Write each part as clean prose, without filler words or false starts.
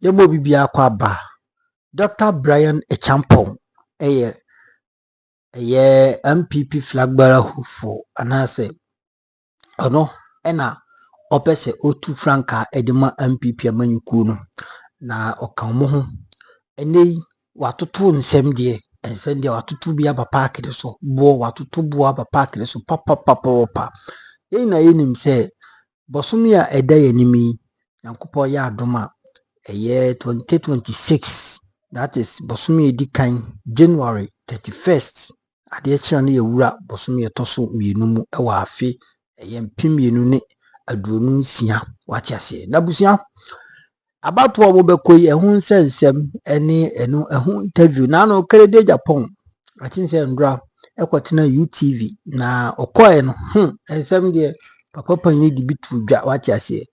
Yebo bibia kwa ba. Dr. Bryan Acheampong eye MPP flag bearer hufo anase ono ena opese otu franka edema MPP amanyuku no na okan ho enei watoto nsem de ensem de watoto bia ba park de so bo watoto bo ba park de so papa yen na yenim se bosomi a eda yanimi yankopɔ ya adoma 2026 that is bosomi edikan January 31st ade akira na yewura bosomi etoso mienu mu ewa afi mpimienu ne aduonu nsia wati ase na busia abato obo bekoyi ehun nsensem ene enu ehun interview na no krede Japan achinse ndra ekwatena UTV na okoye no ensem de papa panyi di bitu dwa wati ase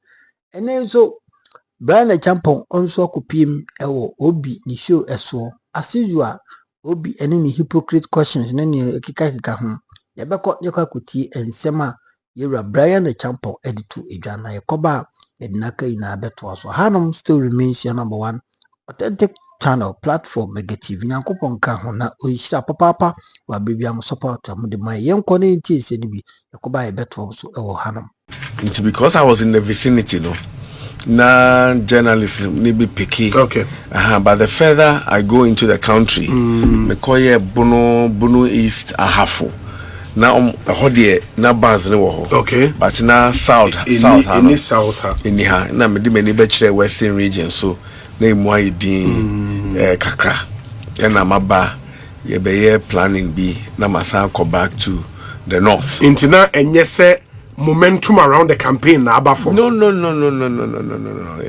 ene so Bryan Acheampong onso akopiem ewo obi ni show eso asizua obi ene ni hypocrite questions ne ni kika ho yebekọ yekwakuti ensema yewura Bryan Acheampong editu edwana yekoba edinaka ina beto so hanom still remains your number one authentic channel platform negative nyankopon ka ho na oyishira papa wa bibia mo support am de mai yenko ne ntie se ni bi yekoba yebeto so ewo hanom. It's because I was in the vicinity, no. Na journalism need be picky. Okay. But the further I go into the country, me koye Bono East Ahafo. Now hodie na bars ne wo. Okay. But na south in south ha. In ha. Na me di me be chere western region so na emu ayi din kakra. Na maba ye be ye planning bi na masa go back to the north. Intina enyese momentum around the campaign na abafo. No.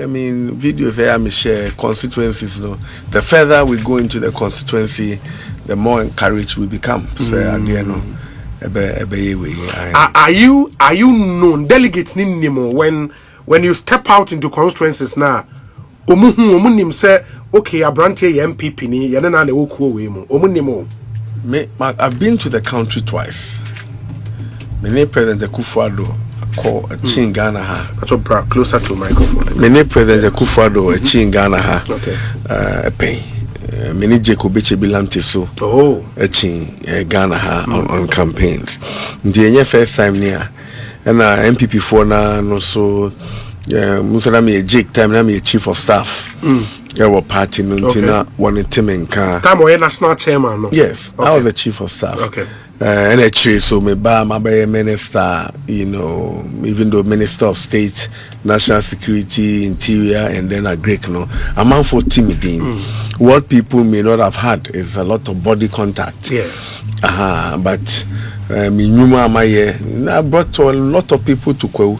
I mean, videos here I share constituencies. No, the further we go into the constituency, the more encouraged we become. So are you known delegates nimo when you step out into constituencies now? Omunim say okay, abrante MPP ni yana na wokuo we mu. Omunimo. I've been to the country twice. Many President Akufo-Addo call a chin Ghana ha. That's what closer to microphone. Many President Akufo-Addo a chin Ghana ha. Okay. A pain. Many Jacob Bilamte so. Oh. A chin Ghana ha on campaigns. The first time near and MPP for na no so. Musa me a Jake time na me a chief of staff. Our party nuntina one temenka. Time we national chairman no. Yes, okay. I was a chief of staff. Okay. And actually, so my minister, you know, even though Minister of State, National Security, Interior, and then a Greek, no, I'm for timidity. What people may not have had is a lot of body contact. Yes. But I brought a lot of people to Kweu.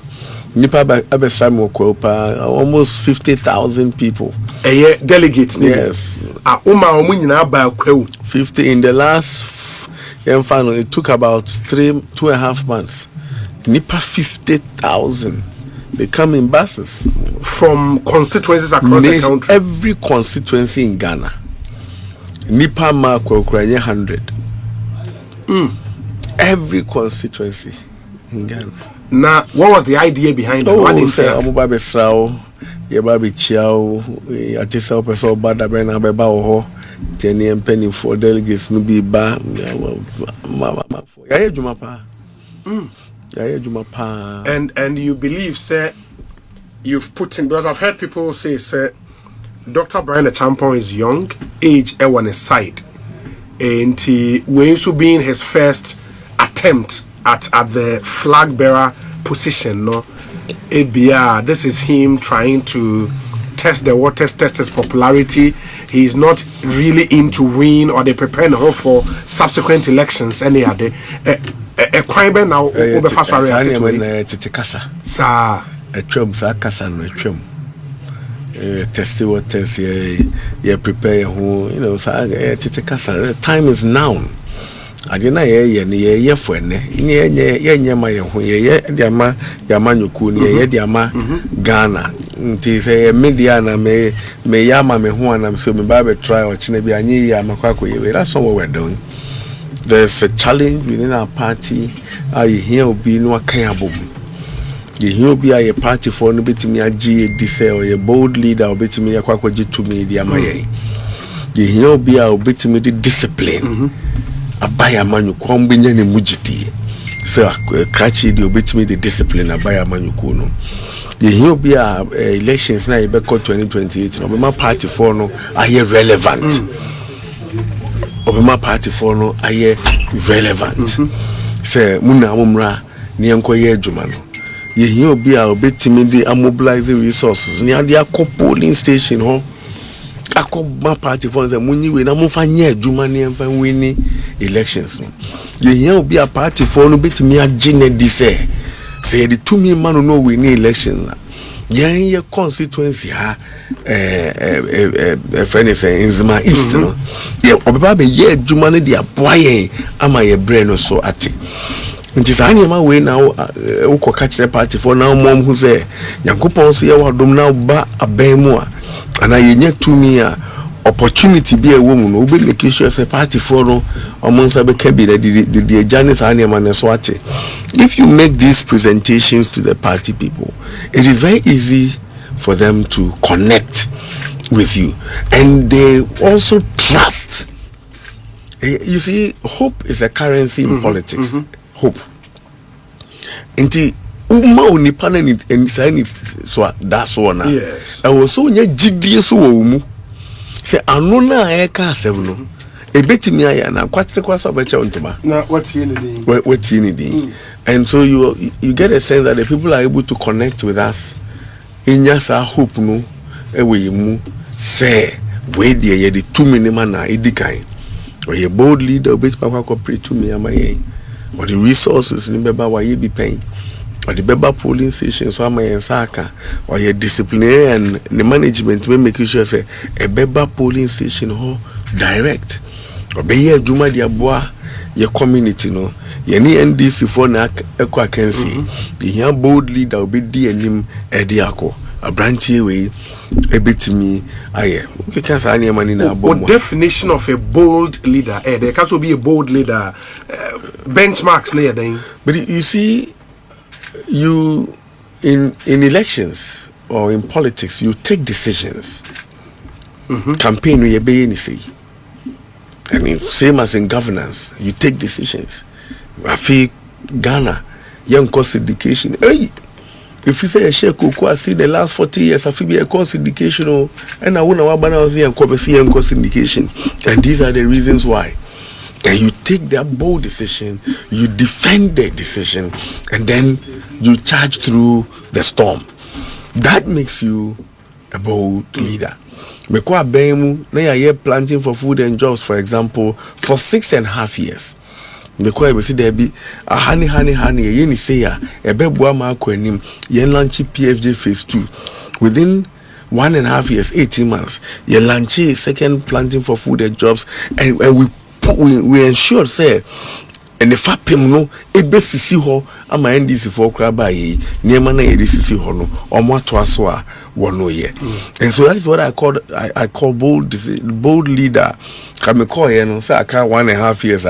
Almost 50,000 people. Delegates. Yes. 50 in the last. And finally, it took about 2.5 months. Nipa 50,000. They come in buses from constituencies across the country. Every constituency in Ghana. Nipa ma kwa Ukraine 100. Every constituency in Ghana. Now, what was the idea behind it? Oh, say Amubabe Sao, Yababi Chiao, Atisa Peso Bada Bena Beba Oho. Tenny and penny for delegates no be ba and you believe, sir, you've put in, because I've heard people say, sir, Dr. Bryan Acheampong is young, age on his side, and he will to be in his first attempt at the flag bearer position. No, this is him trying to test the waters, test his popularity. He is not really into win or they prepare now for subsequent elections. Any other a crime now over fast sir a chum kasa no chum test waters ye prepare who you know kasa. Time is now. Adina ye for ne ye ma ye ho ye diama nyuku ne ye diama Ghana nti say media na me yama me ho anam so me ba be try o chine bi anyi ya makwa ye. That's what we're doing. There's a challenge within our party. I hear obi no akan abom ye hia obi a ye party for no betimi agi di say or ye bold leader obetimi ye kwakwaji to me di amaye ye hia obi a obetimi di discipline abaya manyuko ombenya ne mujidi so krachi di obetimi di discipline abaya manyuko no ye hia obi a elections na ye be 2028 no be ma party for no aye relevant obema party for no aye relevant say muna amumra ne enkoye adwuma no ye hia obi a obetimi di mobilize resources ne ade akọ polling station ho akọ party for say munyiwe na mfa nya adwuma ne mfa wini elections no ye hia obi a party for no betimi age ne di say the two me man no wini election na ye constituency ha friend say Nzima East no ye obeba be ye adwuma ne dia boayen ama ye brain no so ate nti sa anyama we na wo koka kire party for now mom who say Yankopon so ye wadom na ba aban mu a ana ye nya tumi a opportunity be a woman no be make sure say party for no omonsa be can be the journey sa anyama ne so ate. If you make these presentations to the party people, it is very easy for them to connect with you, and they also trust. You see, hope is a currency in politics. Hope. Inti uma unipana ni ensani so that's one. Yes. I was so nye GDS so umu. Say anona eka sebuno. Ebetimi aya na kwatre kwasa obecha ontoma. Na what you need. What you need. And so you get a sense that the people are able to connect with us. Inyasa hope no ewe mu say we dey ye the 2 minimum na edikan. Or ye bold leader obet kwa cooperate to me amaye. Or the resources ni beba wa ye be paying. Or the beba polling station so amaye saka. Or ye disciplinarian the management we make sure say a beba polling station ho direct. Or be ye adwuma dia boa ye community no. Ye ni NDC for na ekwa akansi. Ye bold leader obi di anim edi akọ. Abrantie we ebetimi aye. Okay, sa ani mani na abo. What definition of a bold leader? There can also be a bold leader. Benchmarks near then. But you see, you in elections or in politics, you take decisions. Campaign we be any say. I mean, same as in governance, you take decisions. Afi Ghana, young cost education. Hey, if you say a share cocoa, see the last 40 years, Afi be a cost education, and I won't know about us here and see young cost education. And these are the reasons why. And you take that bold decision, you defend the decision, and then you charge through the storm. That makes you a bold leader. Mekwa bemu na ya planting for food and jobs, for example, for 6.5 years. Mekwa we see there be a honey ye ni say ya ebeboa ma akwanim ye launch PFJ phase 2 within 1.5 years, 18 months. Ye launch second planting for food and jobs, and we ensure say and the fapem no ebesisi ho ama NDC for kraba yi niema na yedisisi ho no omo ato aso a wono ye. And so that is what I call bold leader. Come call here no say aka 1.5 years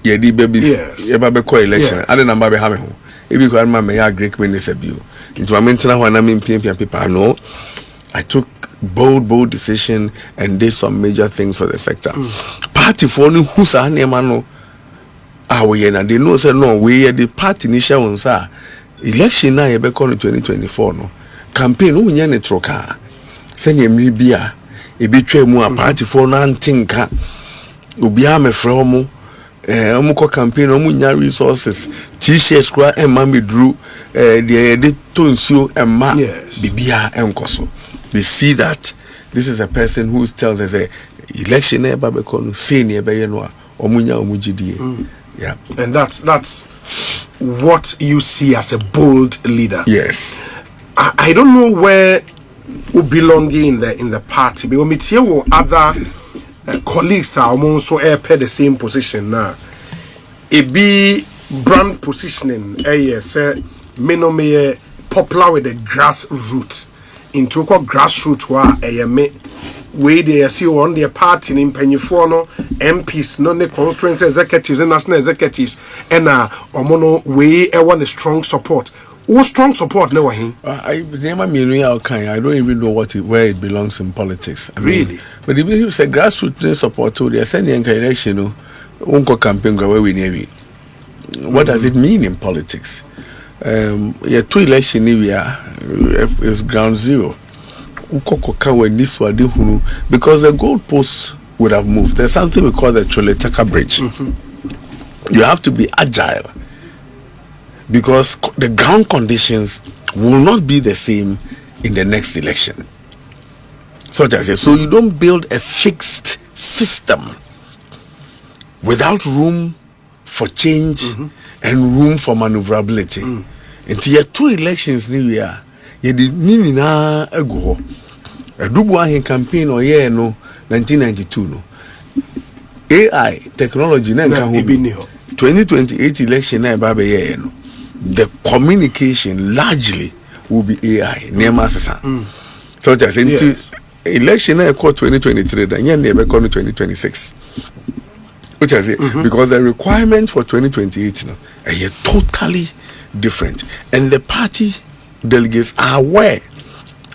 yedi baby ye ba be call election ade number be ha me ho e bi kwa ma me ya great minister bio into ma mentina ho na me mpia paper no. I took bold decision and did some major things for the sector. Party for no who sa niema no and they know say no we the party initial ones are election na ye be call 2024 no campaign no nya ne troka say nyemri bia e bi twa mu a party for no antinka obi a me frɛ omo omo campaign omo nya resources t-shirts kwa emma me drew the tonsuo emma bibia enkoso. They see that this is a person who tells us election na be call no say ne be ye no a omo nya omo gidie. Yeah, and that's what you see as a bold leader. Yes, I don't know where you belong in the party, but when we see other colleagues are also pay the same position now. It be brand positioning. Yes, me popular with the grassroots. Into grassroots where we they see on their party in Pennyfono, MPs, non constituency executives, and national executives, and omono we want a strong support. Who strong support no he? I don't even know where it belongs in politics. I mean, Really? but if you say grassroots support to the Senate election, unko campaign where we never. What does it mean in politics? Yeah, 2 election is ground zero. Because the goalposts would have moved. There's something we call the Choletaka Bridge. You have to be agile because the ground conditions will not be the same in the next election. So you don't build a fixed system without room for change and room for maneuverability. Until you 2 elections new year, you did nina ago. A Dubuahin campaign or 1992 no. AI technology na 2028 election na ba be no. The communication largely will be AI. So just into election na 2023 then you never come to 2026. Which I say because the requirement for 2028 no are totally different, and the party delegates are aware,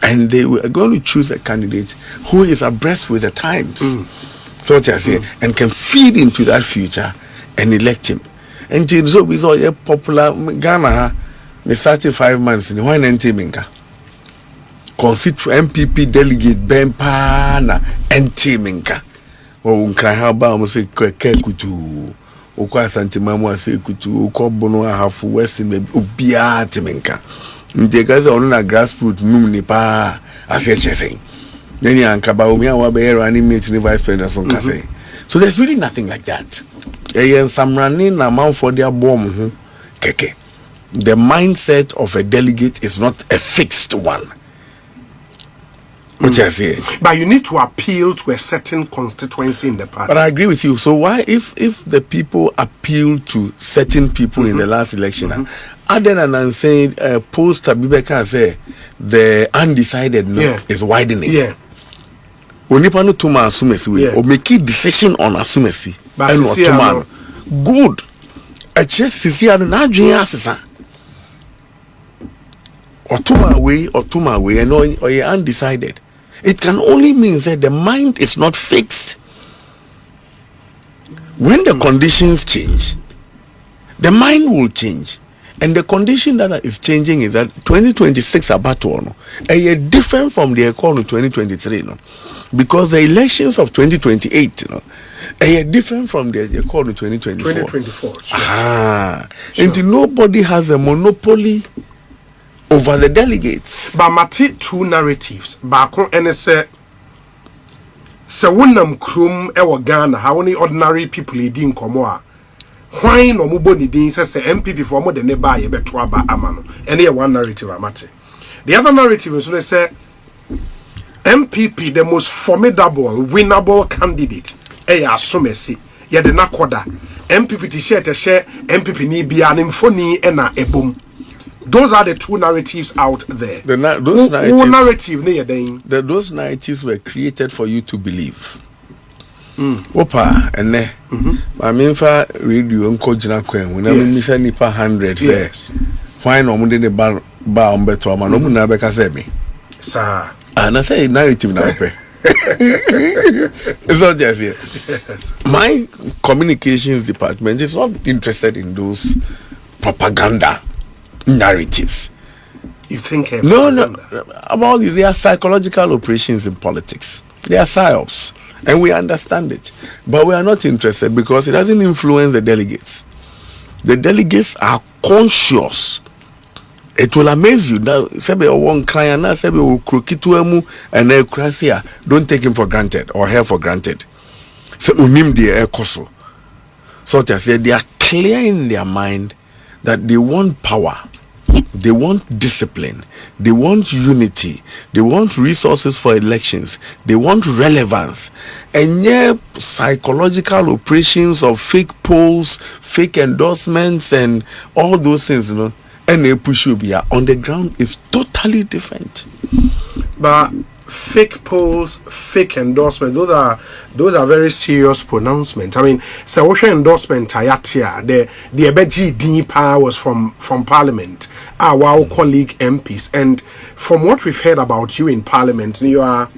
and they are going to choose a candidate who is abreast with the times. So what I say, and can feed into that future and elect him. And so we saw a popular Ghana, me 35 months in one NTMinka. Consider NPP delegate Bempa na NTMinka. O nkran ha ba mo se kutu. Okwa santimamu ase kutu, okobono ahafu west me obia temenka. Ndekaza onu na grassroots num ni pa ase chese. Neni ankaba omi awa be running mate ni vice president son kase. So there's really nothing like that. Samrani na man for their bomb keke. The mindset of a delegate is not a fixed one. What I say? But you need to appeal to a certain constituency in the party. But I agree with you. So why, if the people appeal to certain people in the last election, other than saying post Abibeka say the undecided is widening. Yeah. Onipa no tuma asumesi we or make a decision on asumesi and or tuma good. A chest sisi anu na adwen asesa. Or tuma way and or you undecided. It can only mean that the mind is not fixed. When the conditions change, the mind will change. And the condition that is changing is that 2026 about to a year different from the economy 2023, no? Because the elections of 2028, no, a year different from the economy 2024. Sure. Sure. And nobody has a monopoly over the delegates. But mati 2 narratives. Bako NSA se wonam krum ewo Ghana how many ordinary people leading komo a why no mubo ni din say MPP for more than neba ye beto aba amano. Any one narrative amate. The other narrative is say MPP the most formidable winnable candidate asomesi ye de nakoda MPP t-shirt share MPP ni bia nimfoni ena ebom. Those are the 2 narratives out there. Those narratives were created for you to believe. Opa, and I mean, for radio and Kojina Queen, when I mean, nipa 100, yes. Why no more than a bar on beto, man, no Nabeka semi. Sir, and I say narrative now. It's not just here. Yes. My communications department is not interested in those propaganda narratives. You think no about this? They are psychological operations in politics. They are psyops, and we understand it, but we are not interested because it doesn't influence the delegates. The delegates are conscious. It will amaze you that sebe one client na sebe ukrokituemu and ekrasia don't take him for granted or her for granted. So unim de ekoso. So they are clear in their mind that they want power, they want discipline, they want unity, they want resources for elections, they want relevance, and yeah, psychological operations of fake polls, fake endorsements, and all those things, and they push you on the ground is totally different. But fake polls, fake endorsement. Those are very serious pronouncements. I mean, so what endorsement Tayatia, the Ebeji Deepa was from Parliament, our colleague MPs, and from what we've heard about you in Parliament, you are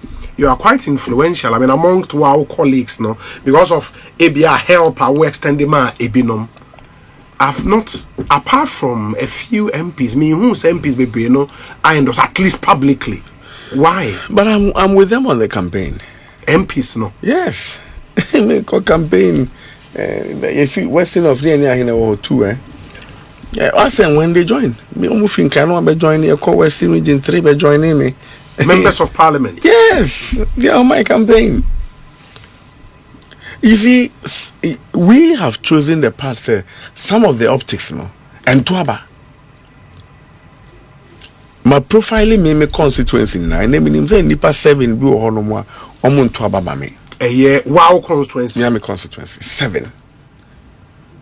quite influential. I mean, amongst our colleagues, no, because of ABR help, our extended ma Ebinom. I've not, apart from a few MPs, me who's MPs, baby, you know, I endorse at least publicly. Why? But I'm with them on the campaign. MPs, no? Yes. Campaign. If you Western of the or two, yeah, I said when they join, me moving can be joining a Western Region 3 by joining me. Members of Parliament. Yes, they are on my campaign. You see, we have chosen the path, some of the optics, no, and Tuaba. My profiling me constituency now. I name him say Nipa 7 be or no more. Omun Tuaba mame. Wow constituency. Me constituency 7.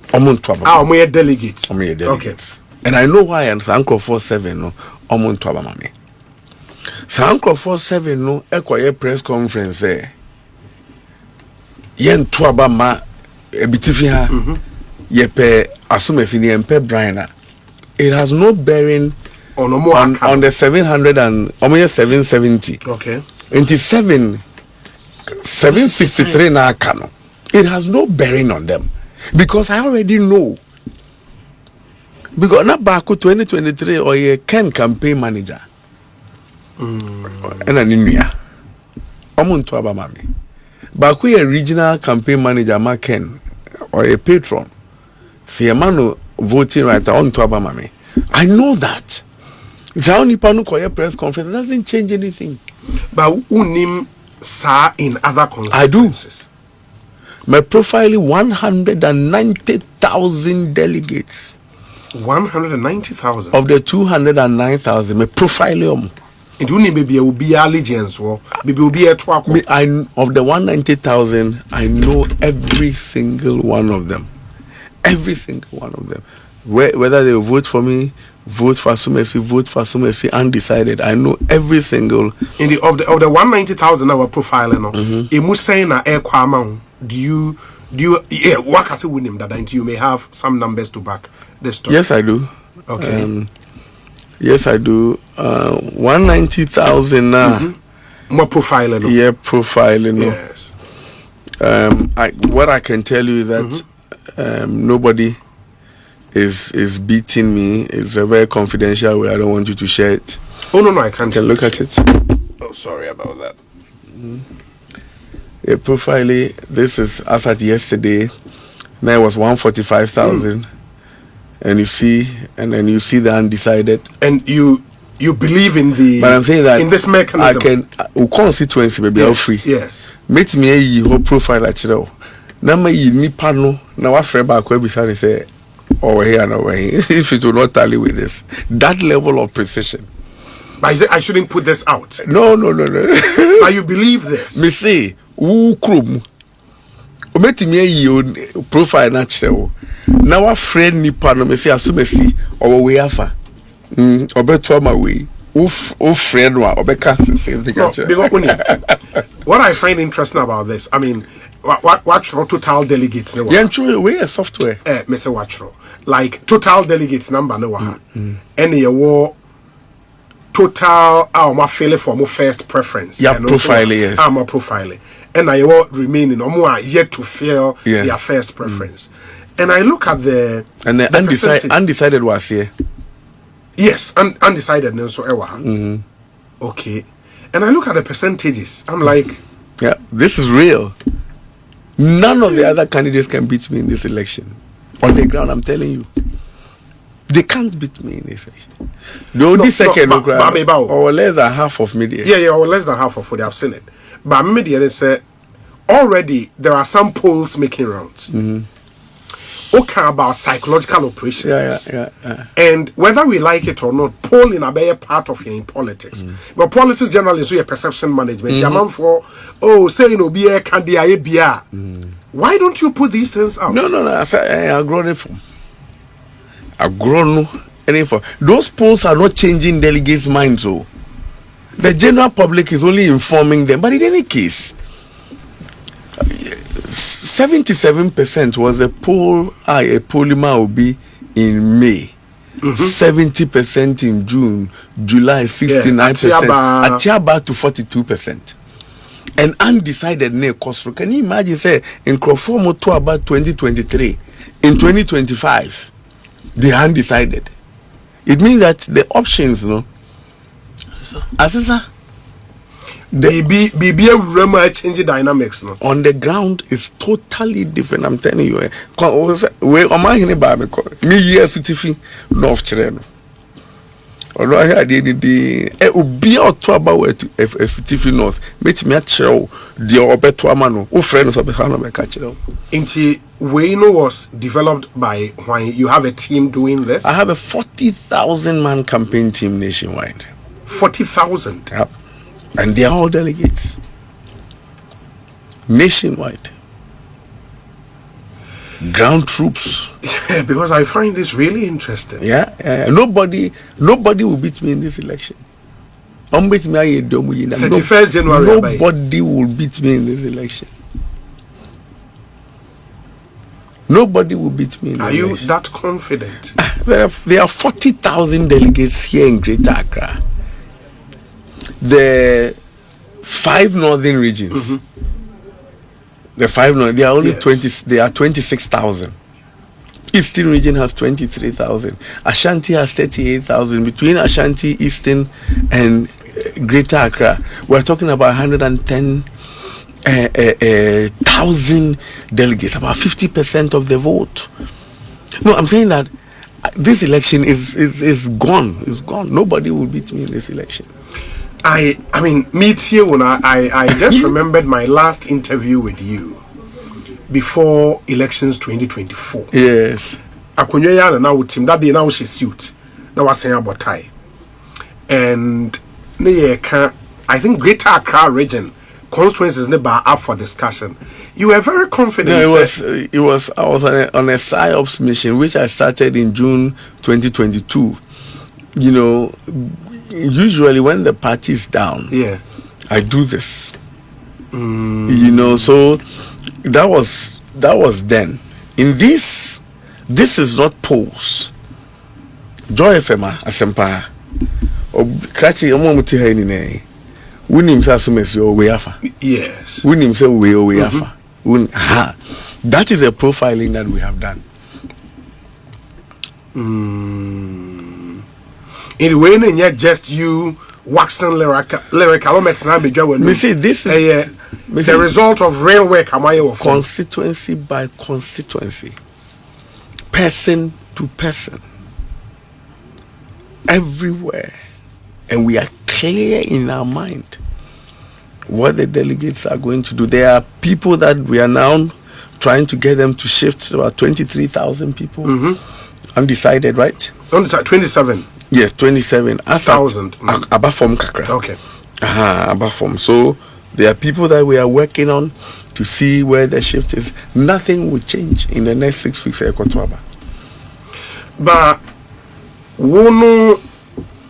Omun Tuaba. Omun delegates. Omun delegates. Okay. And I know why. And Uncle 47 no. Omun Tuaba mame. So Uncle 47 no. Ekwaye press conference there. Yen Tuaba ma ebitifi ha. Yepe asumesi ni empe Bryan. It has no bearing on the 700 and almost 770. Okay. Into 763 na kano. It has no bearing on them because I already know. Because na baku 2023 or a Ken campaign manager. And an India. Omuntu abamami. Baku a regional campaign manager ma Ken or a patron. See a man voting right on to abamami. I know that. Zauni panu koye press conference doesn't change anything. But unim sa in other constituencies. I do. My profile 190,000 delegates. 190,000 of the 209,000. My profile it only maybe will be allegiance or maybe will be a twelve. Of the 190,000, I know every single one of them. Every single one of them. Whether they vote for me, vote for Sumesi, undecided. I know every single. In the of the 190,000 our profile, no. Imusayna air kwama. Do you what can say with him that you may have some numbers to back this story? Yes, I do. Okay. Yes, I do. 190,000 now. More profiling. No? Yeah, profiling. No? Yes. What I can tell you is that nobody is beating me. It's a very confidential way. I don't want you to share it. Oh no, I can't. You can look at it. Oh, sorry about that. Yeah, profiling. This is as at yesterday. Now it was 145,000. And you see, and then you see the undecided. And you believe in the. But I'm saying that in this mechanism. I can constituency maybe all free. Yes. Meet me a whole profile at you. Now my nipa no. Now what friend back where beside say, over here and over here. If it will not tally with this, that level of precision. But I shouldn't put this out. No. But you believe this? Me say, who krum? Meet me a profile natural. Now a friend nipa no me say asumesi or we afa. Obeto my way. Friend wa obeka same thing. What I find interesting about this, I mean, watch for total delegates. Yeah, true. We a software. Mr. Watchro, like total delegates number no any war total. My feeling for my first preference. Yeah, profiling. Yes. I'm a profiling, and I will remaining or more yet to fill their first preference. And I look at the undecided was here. Yes, undecided. So okay, and I look at the percentages. I'm like, yeah, this is real. None of the other candidates can beat me in this election. On the ground, I'm telling you, they can't beat me in this election. The only second, or less than half of media. Yeah, or less than half of what I've seen it. But media, they say already there are some polls making rounds. Okay, about psychological operations. Yeah. And whether we like it or not, polling are a part of your in politics. But politics generally is a perception management. Say why don't you put these things out? No. I've grown it from. I've grown any for those polls are not changing delegates' minds. So The general public is only informing them. But in any case, 77% was a poll, a polymer will be in May. 70% in June, July 69%, Atiaba to 42%. And undecided near cost. Can you imagine, say, in Crawford to about 2023, in 2025, they are undecided. It means that the options, Asisa, BB remember changing dynamics, no? On the ground is totally different. I'm telling you. Where am I in me years to North Chireno? Or I had the Ubia or Twaba where to FCTV North. Meet me at Chow, the Obetuamano, who friends of the Hano by Catchero. Inti Wayno was developed by when you have a team doing this? I have a 40,000 man campaign team nationwide. 40,000? Yep. And they are all delegates. Nationwide. Ground troops. Yeah, because I find this really interesting. Yeah. Nobody will beat me in this election. 31st January. Nobody will beat me in this election. Nobody will beat me in this election. Are you that confident? There are 40,000 delegates here in Greater Accra. The 5 northern regions, the 5 northern, they are only 20. They are 26,000. Eastern region has 23,000. Ashanti has 38,000. Between Ashanti, Eastern, and Greater Accra, we're talking about 110,000 delegates, about 50% of the vote. No, I'm saying that this election is gone. It's gone. Nobody will beat me in this election. I mean, me too. I just remembered my last interview with you before elections 2024. Yes. Akunyoya na with team that day now she suit. Now was saying about tie. And I think Greater Accra region constituencies never up for discussion. You were very confident. No, it was. I was on a PSYOPs mission which I started in June 2022. You know, usually when the party is down, I do this. You know, so that was then. In this is not polls. Joy FM Asempa or Krachi Omomuti Hainine. Winim sa sumesi o weafa. Yes. Winim say we o weafa. That is a profiling that we have done. Anyway, not just you waxing lyrical. Me see, this is the result of real work. Constituency by constituency, person to person, everywhere, and we are clear in our mind what the delegates are going to do. There are people that we are now trying to get them to shift to about 23,000 people. Undecided, right? 27. Yes, 27,000. Above from Kakra. Okay. Above from. So there are people that we are working on to see where the shift is. Nothing will change in the next 6 weeks. But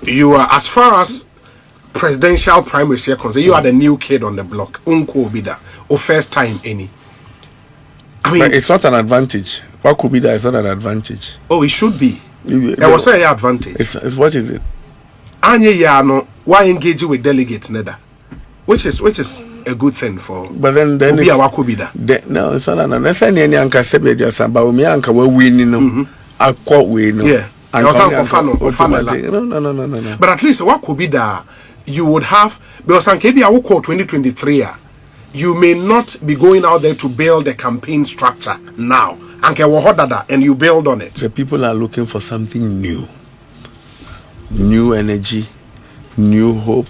you are, as far as presidential primaries are concerned, you are the new kid on the block. Unko Bida, or first time any. I mean, but it's not an advantage. What could be that is not an advantage. Oh, it should be. There was an advantage. It's what is it? Why engage with delegates, Neda? Which is a good thing for. But then no, it's not an I quote we no. Yeah. No. But at least what could be that you would have, because on KB I will call 2023. You may not be going out there to build a campaign structure now. And you build on it. The people are looking for something new. New energy, new hope,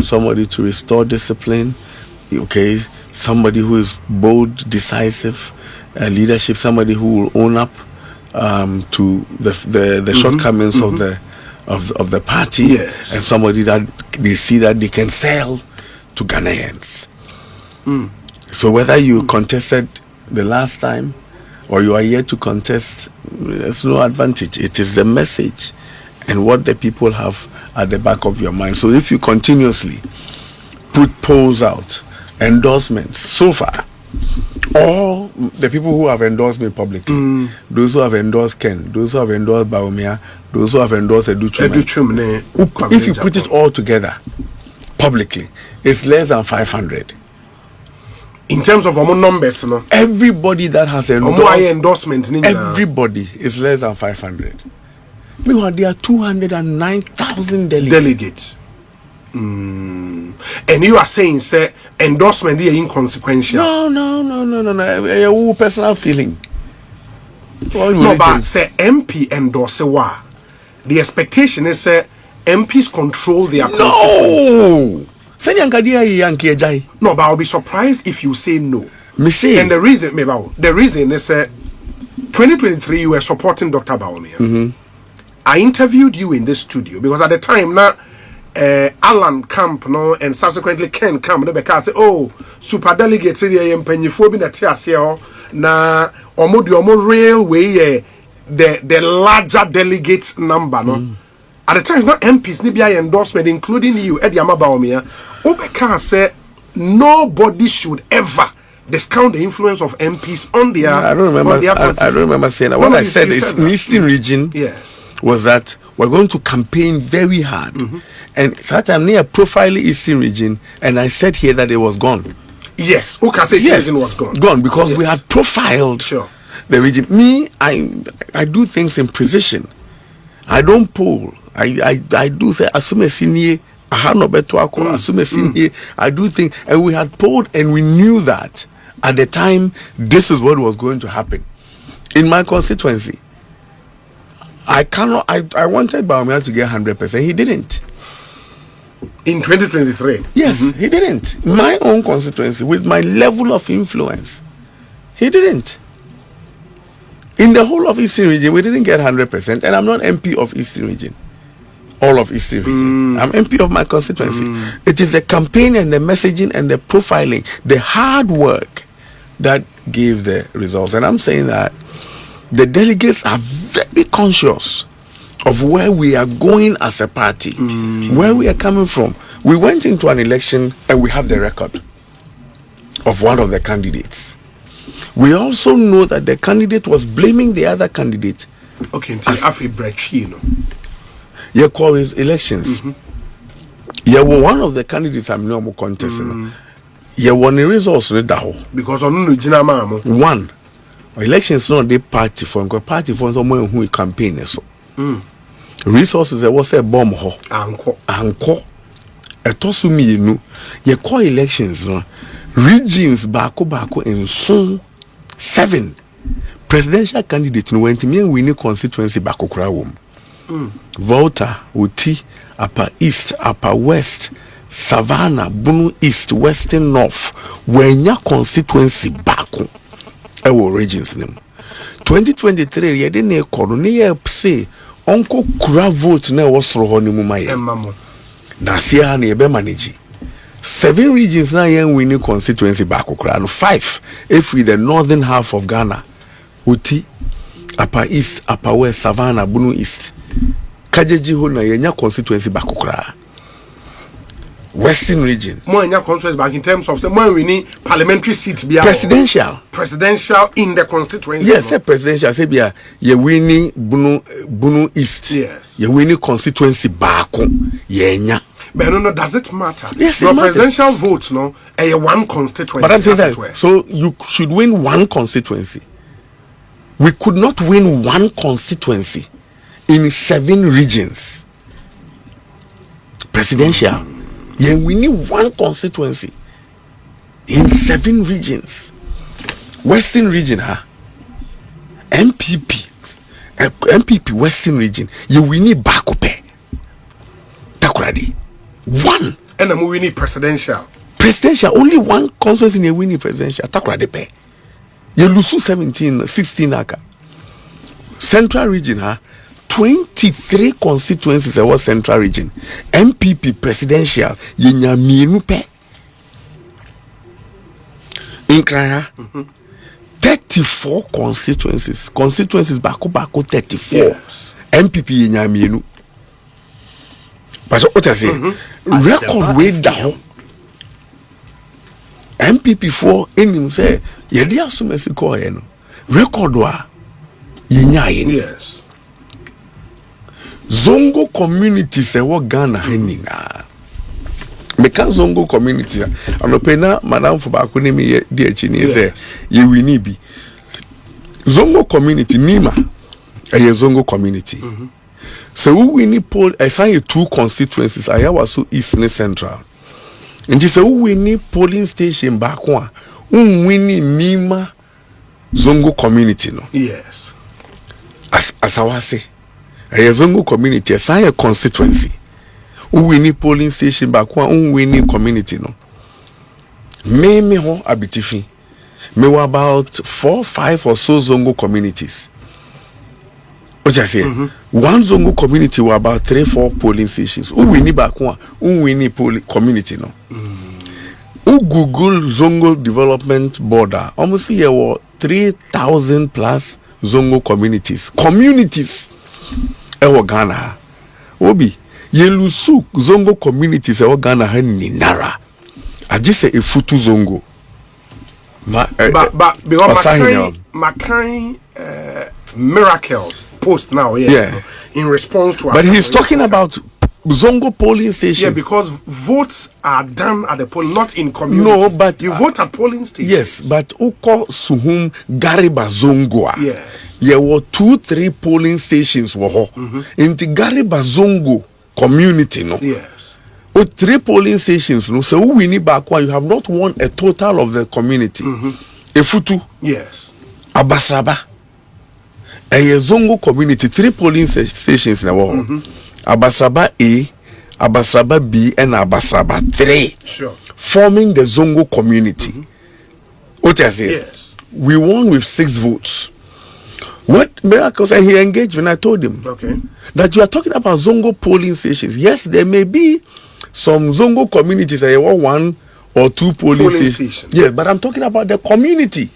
somebody to restore discipline, okay, somebody who is bold, decisive, leadership, somebody who will own up to the shortcomings of the party, and somebody that they see that they can sell to Ghanaians. So whether you contested the last time or you are yet to contest, there's no advantage. It is the message and what the people have at the back of your mind. So if you continuously put polls out, endorsements, so far, all the people who have endorsed me publicly, those who have endorsed Ken, those who have endorsed Baumia, those who have endorsed Educhumene, if you put it all together publicly, it's less than 500. In terms of numbers, no? Everybody that has endorsement, everybody is less than 500. Meanwhile, there are 209,000 delegates. And you are saying, sir, endorsement is inconsequential. No. Personal feeling. No, but say MP endorse what? The expectation is, sir, MPs control their constituency. No, but I'll be surprised if you say no. And the reason is 2023 you were supporting Dr. Baumia. I interviewed you in this studio because at the time now Alan Camp and subsequently Ken Camp because oh super delegates here mpanyifobi na tiase na omo railway the larger delegates number no. At the time, not MPs, NPP endorsement, including you, Eddie Amabaomia, Obeka said nobody should ever discount the influence of MPs on their. I don't remember saying that. What I said is in Eastern region was that we're going to campaign very hard. And that I'm near profile Eastern region, and I said here that it was gone. Yes, who can say Eastern region was gone? Gone because we had profiled the region. Me, I do things in precision. I don't poll. I do say assume senior I do think, and we had polled and we knew that at the time this is what was going to happen in my constituency. I wanted Baumia to get 100%. He didn't. In 2023? Yes, he didn't. My own constituency with my level of influence, he didn't. In the whole of Eastern region, we didn't get 100%, and I'm not MP of Eastern region. All of Eastern region. I'm MP of my constituency. It is the campaign and the messaging and the profiling, the hard work that gave the results. And I'm saying that the delegates are very conscious of where we are going as a party, where we are coming from. We went into an election and we have the record of one of the candidates. We also know that the candidate was blaming the other candidate. Okay, until Afi Brechi, you call his elections. You were one of the candidates I'm no more contesting. You won the results because on one elections not the party for someone who campaign so resources there was a bomb anko a tosumi no you call elections no regions bako in so 7 presidential candidates no went me winning constituency bako kra wom Volta, Uti, Upper East, Upper West, Savannah, Bunu East, Western North, when your constituency back our regions name. 2023, you didn't call say Uncle Kura vote na was for honeymoon. Nasia ni ebe manage 7 regions na yen winning constituency back and 5 if we the northern half of Ghana, Uti, Upper East, Upper West, Savannah, Bunu East. Kajeji ho na yenya constituency bakokra Western region more yenya constituency back in terms of more we need parliamentary seats bia presidential in the constituency. Yes, presidential say bia ye winning Bunu East. Yes, ye winning constituency bako yenya. But no, does it matter? Yes, your presidential votes no a one constituency. But I'm saying that, so you should win one constituency. We could not win one constituency in 7 regions. Presidential. Yeah, we need one constituency in 7 regions. Western region, MPP Western region. Yeah, we need Bakope. Takuradi. 1. And then we need presidential. Presidential, only one constituency in a winning presidential. Takuradi pe. You lose 16 aka. Central region, 23 constituencies was central region. MPP presidential, yenya mienu pe. In Kraya, 34 constituencies. Constituencies bako 34. Yes. MPP yenya mienu. But what I say, record way down. MPP for him say, "Yeah, there so many call you know. Record wa, Yes. Zongo community say what Ghana heninga. Meka Zongo community. Anopena madam for back when me dear chini say you will need be Zongo community Nima a Zongo community. So we need poll. I say 2 constituencies. I was so East and Central. And this we need polling station back one. We need Nima Zongo community no. Yes. As I was say, a Zongo community. I say a constituency. We need polling station back one. We need community no. Me ho abitifi. Me were about 4, 5 or so Zongo communities. What I say? One Zongo community were about 3, 4 polling stations. We need back one. We need polling community no. Google Zongo Development Border. Almost here were 3,000 plus Zongo communities. Communities. Ewo Ghana. Obi. Yelusu Zongo communities ewo Ghana hani nara. I just say a futu Zongo. But Makai miracles post now in response to. But he's talking about Zongo polling station. Yeah, because votes are done at the poll, not in community. No, but you vote at polling stations. Yes, but Uko Suhum Gariba Zongo. Yes. There were 2, 3 polling stations. In the Gariba Zongo community, no. Yes. With 3 polling stations, no. So we need back one. You have not won a total of the community. Efutu. Yes. Abasraba. A Zongo community, 3 polling stations in the world. Abasraba A, Abasraba B, and Abasraba 3. Sure. Forming the Zongo community. What I say? Yes. We won with 6 votes. What miracles? And he engaged when I told him that you are talking about Zongo polling stations. Yes, there may be some Zongo communities that have 1 or 2 polling stations. Yes, but I'm talking about the community.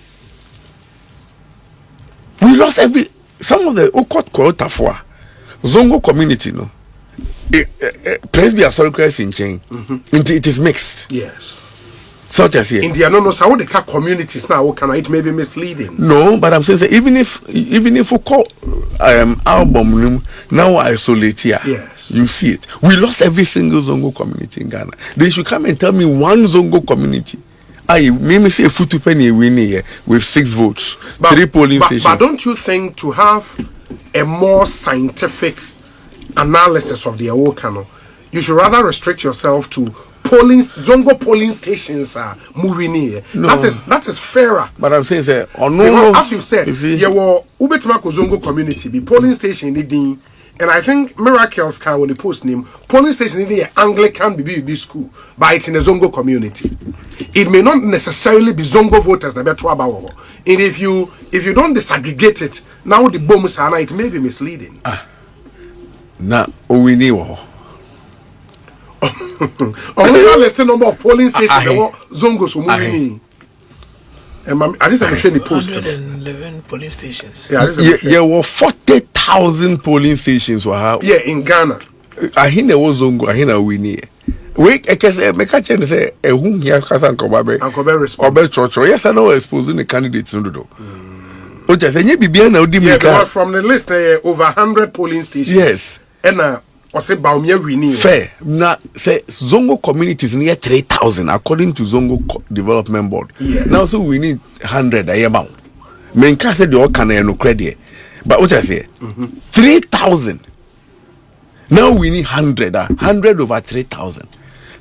We lost some of the Okot Korotafua Zongo community, no. Presby Christ in chain. It is mixed. Yes. Such as here. India no so the car communities now what can it may be misleading. No, but I'm saying even if we call album now isolate here. Yes. You see it. We lost every single Zongo community in Ghana. They should come and tell me one Zongo community. Maybe say a foot penny winning here with 6 votes, 3 polling stations. But don't you think to have a more scientific analysis of the Awokano, you should rather restrict yourself to Zongo polling stations are moving here. No. That is fairer. But I'm saying, sir, as you said, there were Ubetimako Zongo community, the polling station in and I think miracles can when they post name polling station in the Anglican BBB school, but it's in a Zongo community. It may not necessarily be Zongo voters na beto abawo. And if you don't disaggregate it, now the bombs are it may be misleading. Now we need only a list number of polling stations there were Zongos who moving. I just have a post. 111 polling stations. There were 40,000 polling stations. In Ghana. I hear was Zongo. I hear we need. Wait, I can say, make a chance say, whom here can Uncle response. Yes, I know exposing the candidates. No, what I say, because from the list, over 100 polling stations. Yes. And or say Baumia we need. Fair. Now say Zongo communities near 3,000 according to Zongo Development Board. Yeah. Now so we need 100 about. Men can say the all can no credit. But what I say? 3,000. Now we need 100. 100 over 3,000.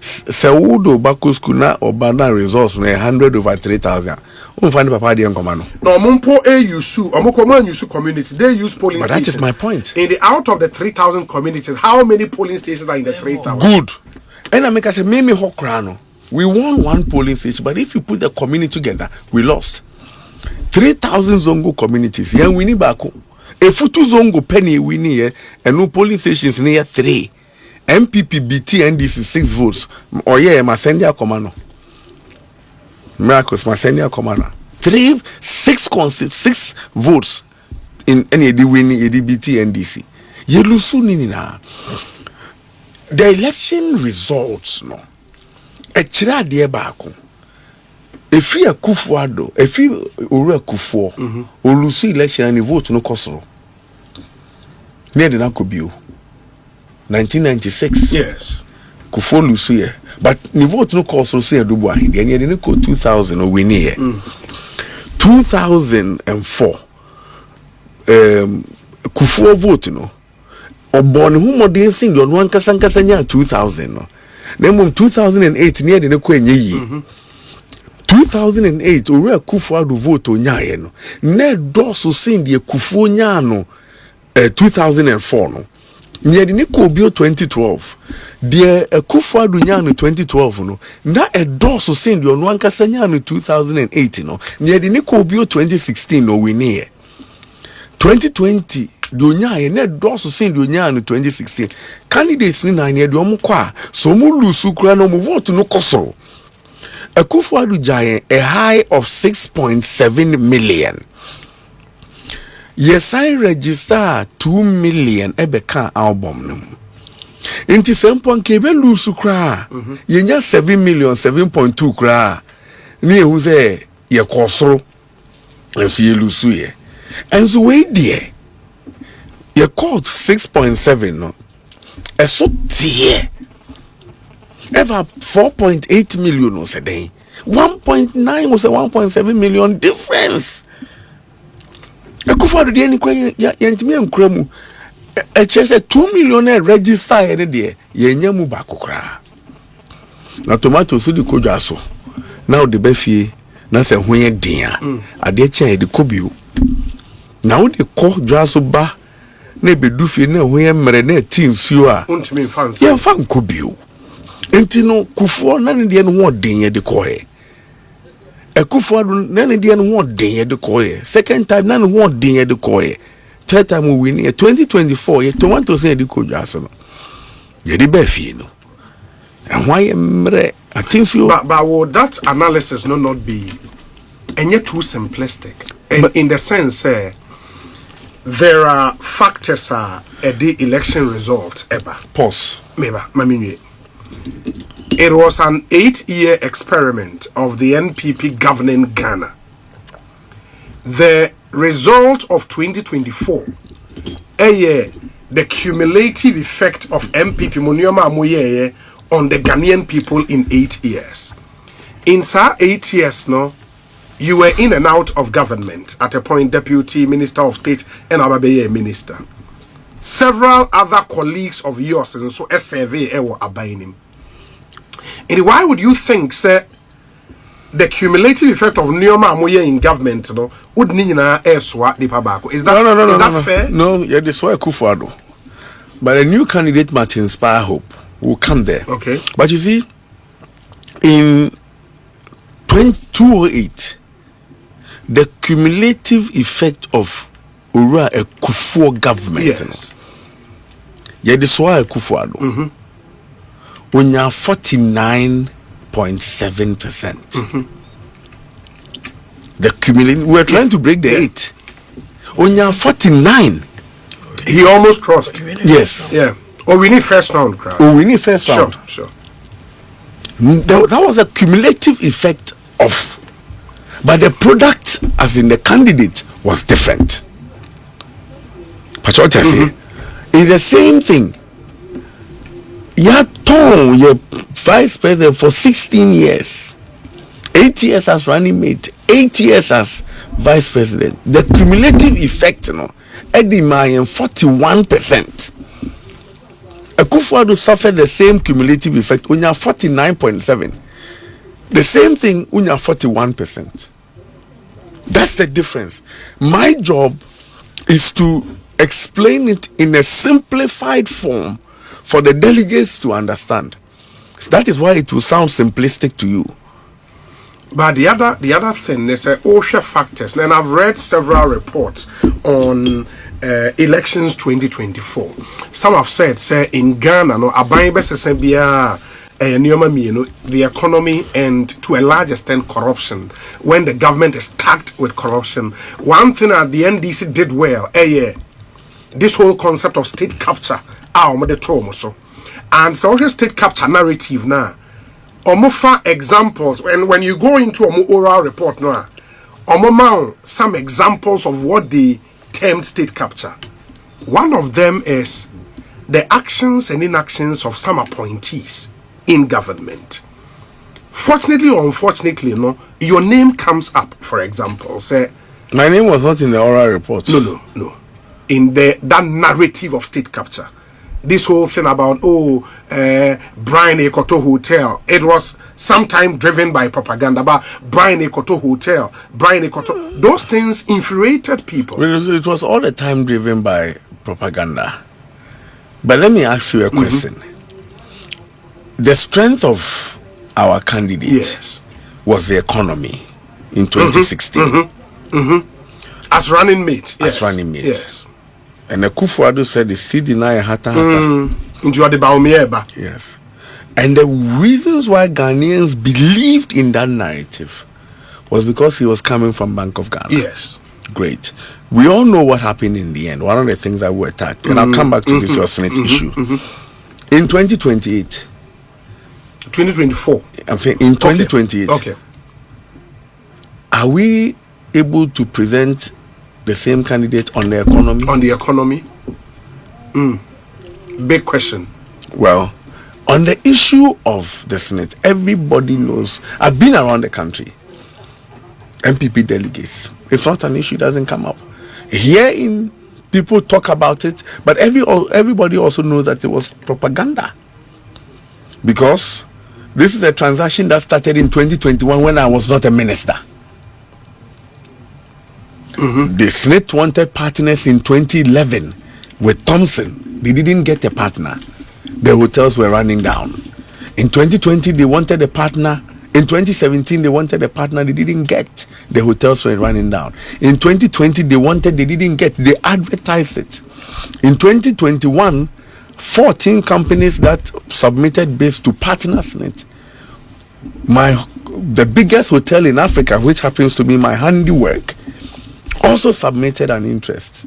Sewudo Bako School na Obana resource 100 over 3,000. Find Papa Dian Commando. No, Mumpo AUSU, Omokoman Yusu community, they use polling stations. But that is my point. In the out of the 3,000 communities, how many polling stations are in the 3,000? Good. And I make us say, Mimi Hokrano. We won 1 polling station, but if you put the community together, we lost 3,000 Zongo communities. Yeah, we need back. A futu Zongo penny we need, and no polling stations near 3. NPP, BT, NDC 6 votes. Oh yeah, Masendia Commando. Miracles, Masendia Commando. 6 votes in any winning ADBT NDC. Yelusu nini na. the election results no e kira de baako efi Akufo-Addo efi Owura Akufo olusu election and vote no kosoro near the Nakobio 1996 yes Akufo lusu ye but the vote no kosoro say adubu ahinde and ye ko 2000 o win here 2004 Akufo vote no obon hu modern sing do no ankasa nya 2000 no na mum 2008 near the ko enye yi 2008 Owura Akufo-Addo vote onyaye no na doso sing the Akufo nya no 2004 no near the ko bio 2012 the Akufo-Addo nya no 2012 no na doso sing the no ankasa nya no 2008 no near the ko bio 2016 no we near 2020 the onyaye na doso sing the onya no 2016 candidates ni na near the omukwa so mu lusu kura no mu vote no kosoro Akufo-Addo giant a high of 6.7 million. Yes, I register 2 million ebeka album num. Inti sempon kebe lusu kra. Yenya 7 million 7.2 kra. Ni ehu se ye kosoro. Enso ye lusu ye. Enso we die. Ye called 6.7 no. Eso tie. Ever 4.8 million was a day. 1.9 was a 1.7 million difference. Akufo-Addo any cry yentimi enkramu. E chese 2 million register any there. Yenya mu bakokra. Na tomato so di kodwa so. Now the befie na se hoye dia. Ade che de kobio. Na wo de ko dwa so ba na bedu fie na hoye mere na tinsuo a. Untimi fancy. Ye fan kobio. Enti no Kufuor na ne de no ho den ye de koe. Akufo-Addo na ne de no ho den ye de koe. Second time na ne ho den ye de koe. Third time we win 2024 ye tomato say de kodwa so no. Ye de be fie no. And why emre I think so but would that analysis not be and yet too simplistic in the sense there are factors at the election results ever pause maybe it was an 8-year experiment of the NPP governing Ghana. The result of 2024, the cumulative effect of MPP Munioma Amoye on the Ghanaian people in 8 years. In 8 years, no, you were in and out of government at a point, deputy minister of state and Ababeye minister. Several other colleagues of yours and so SRV were abiding him. And why would you think, sir, the cumulative effect of Nioma Amoye in government would nina eswa di pabako? Is that fair? No, yeah, this why Akufo-Addo. But a new candidate, Martin Spire Hope, will come there. Okay. But you see, in 2008, the cumulative effect of Owura Akufo government. Yes. Yeah, this why Akufo-Addo. When you're 49.7%. The cumulative, we're trying to break the 8. When you're 49, he almost crossed. Yes. Yeah. Or we need first round, crowd. Oh, we need first round. Sure. That was a cumulative effect of, but the product, as in the candidate, was different. But what I say, it's the same thing. You told your vice president for 16 years, 8 years as running mate, 8 years as vice president. The cumulative effect, Eddie Mayen 41%. Akufo-Addo suffered the same cumulative effect when you're 49.7. The same thing when you're 41%. That's the difference. My job is to explain it in a simplified form for the delegates to understand. That is why it will sound simplistic to you. But the other thing is OSHA factors, and I've read several reports on elections 2024. Some have said, in Ghana, the economy and to a large extent corruption. When the government is tagged with corruption, one thing that the NDC did well, this whole concept of state capture, And so state capture narrative now. Omofa examples when you go into a oral report now, Omomao some examples of what they termed state capture. One of them is the actions and inactions of some appointees in government. Fortunately or unfortunately, your name comes up. For example, say my name was not in the oral report. No. In that narrative of state capture. This whole thing about Bryan Acheampong Hotel, it was sometime driven by propaganda about Bryan Acheampong Hotel, Bryan Acheampong. Those things infuriated people. It was all the time driven by propaganda. But let me ask you a question. The strength of our candidate was the economy in 2016. As running mate. As running mate. Yes. And the Kufuado said the city na hata. Yes. And the reasons why Ghanaians believed in that narrative was because he was coming from Bank of Ghana. Yes. Great. We all know what happened in the end. One of the things that were attacked. And I'll come back to this your Senate issue. In 2028. 2024. I'm saying in 2028. Okay. Are we able to present the same candidate on the economy? On the economy? Big question. Well, on the issue of the Senate, everybody knows. I've been around the country. NPP delegates. It's not an issue, it doesn't come up. Here people talk about it, but everybody also knows that it was propaganda. Because this is a transaction that started in 2021 when I was not a minister. The Senate wanted partners in 2011 with Thompson. They didn't get a partner. The hotels were running down. In 2020, they wanted a partner. In 2017, they wanted a partner. They didn't get. The hotels were running down. In 2020, they didn't get. They advertised it. In 2021, 14 companies that submitted bids to partner Senate. The biggest hotel in Africa, which happens to be my handiwork, also submitted an interest.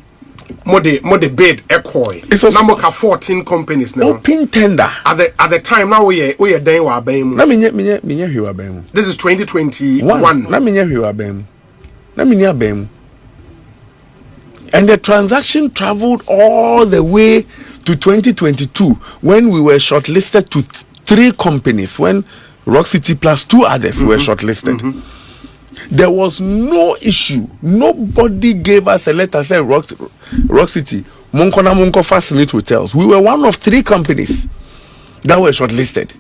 More the bid ekoi. It was number 14 companies now. Open tender. At the time now we are doing wa bem. This is 2021. And the transaction traveled all the way to 2022 when we were shortlisted to 3 companies, when Rock City plus 2 others were shortlisted. There was no issue. Nobody gave us a letter saying Rock City, Munko Fascinate Hotels. We were one of 3 companies that were shortlisted.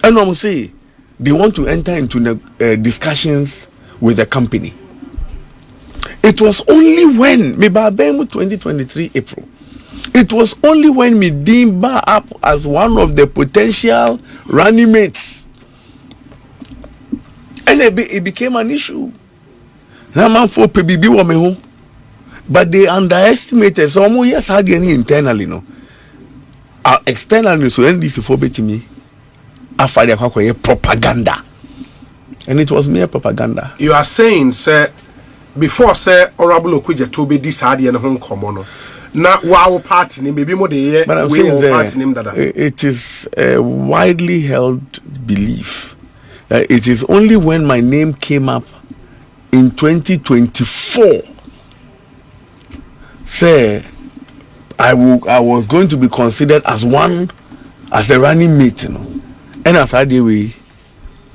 And I'm saying they want to enter into discussions with the company. It was only when Mibabemu 2023 April. It was only when me deemed up as one of the potential running mates. And it became an issue. But they underestimated. So yes, had any internally, externally, so NDC for me. After propaganda, and it was mere propaganda. You are saying, sir, before Honorable Okuja to be this hard and home common. Now, wow, party name, maybe more the but I'm saying it is a widely held belief. It is only when my name came up in 2024, say I was going to be considered as a running mate, and as I did we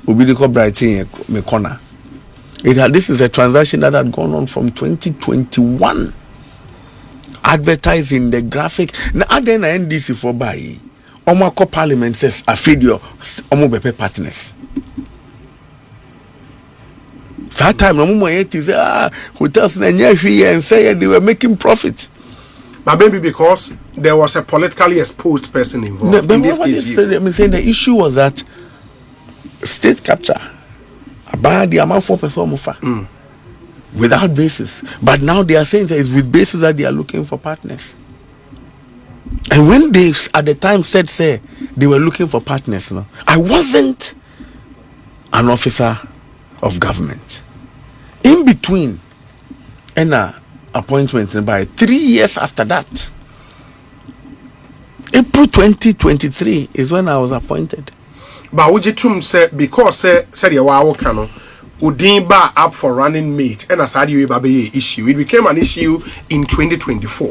be the Brighton me corner. This is a transaction that had gone on from 2021. Advertising the graphic. Now then NDC for buy. Omako Parliament says a video Omo Bepe partners. That time, hotels and say they were making profit. But maybe because there was a politically exposed person involved. In this case, I'm saying the issue was that state capture about the amount 4% without basis. But now they are saying that it's with basis that they are looking for partners. And when they at the time said they were looking for partners, I wasn't an officer of government. In between and appointment by 3 years after that, April 2023 is when I was appointed. But would you say because said you were working Udimba up for running mate and as you issue, it became an issue in 2024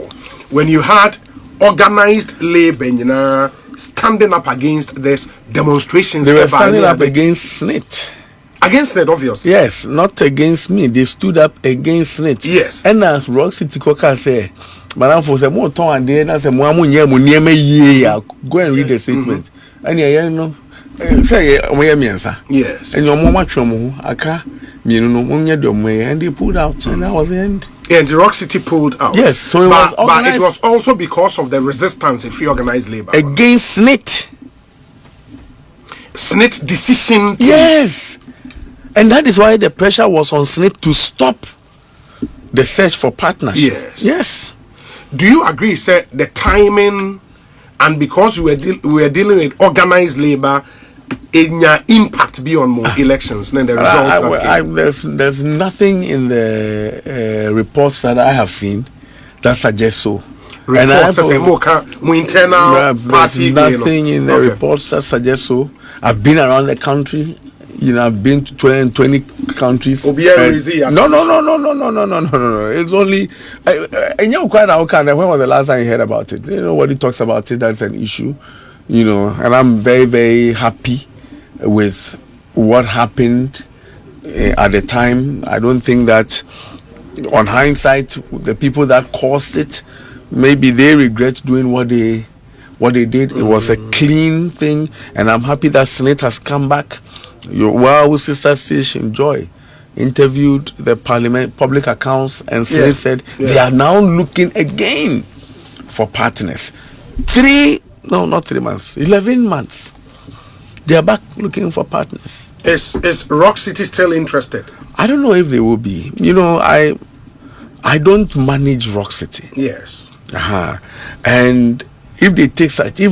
when you had organized labor standing up against this demonstrations. They were standing up against SNIT. Against it, obviously. Yes, not against me. They stood up against SNIT. Yes. And as Rock City Coca say, Madam for some more time and then I say, go and read the statement. And yeah, you know, say, yes. And your mama chomo, aka, and they pulled out, and that was the end. And the Rock City pulled out. Yes, so it was organized. But it was also because of the resistance of free organized labor. Against SNIT. SNIT's decision. Yes. And that is why the pressure was on SNIT to stop the search for partnership. Yes. Yes. Do you agree, sir, the timing and because we were dealing with organized labor, in your impact beyond more elections and the results? There's nothing in the reports that I have seen that suggests so. Reports as more internal party. Nothing in the reports that suggests so. I've been around the country. You know, I've been to 20 countries. No. It's only. And you're quite out. When was the last time you heard about it? You know, what he talks about it, that's an issue. You know, and I'm very, very happy with what happened at the time. I don't think that, on hindsight, the people that caused it, maybe they regret doing what they did. It was a clean thing, and I'm happy that SNIT has come back. Your sister station Joy interviewed the Parliament Public Accounts and said they are now looking again for partners. 11 months. They are back looking for partners. Is Rock City still interested? I don't know if they will be. You know, I don't manage Rock City. Yes. And if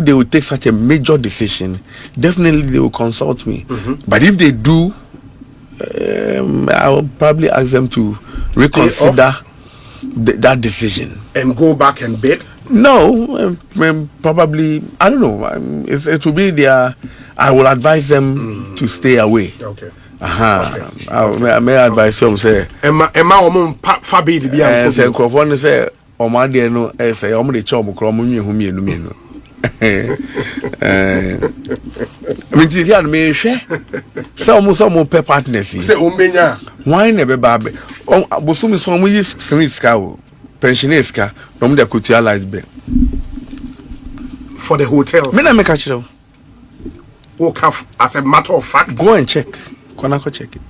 they will take such a major decision, definitely they will consult me. But if they do, I will probably ask them to reconsider that decision and go back and bid. No, probably I don't know. It will be their. I will advise them to stay away. Okay. I may advise them say. Emma, Fabi, the say Crawford say. Omade no say omde cho mo kro mo nwe mienu minti ya me hwe so mo pe partners say ombenya why na be ba be bosumi so mo yi sika o pensioners ka no mo de kotua light bill for the hotels. Me na make a chiro as a matter of fact, go and check. Go check it.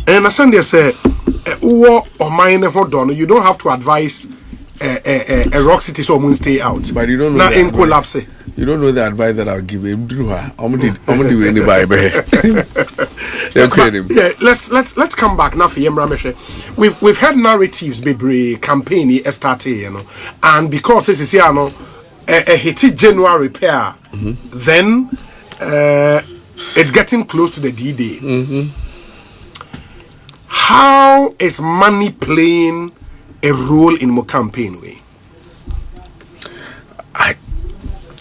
And I send you say you don't have to advise a Rock City so won't stay out. But you don't know in collapse. You don't know the advice that I'll give him. Let's come back now for Yemra. We've had narratives be campaign started, you know, and because this is here no a hit January repair, then it's getting close to the D-Day. How is money playing a role in my campaign way?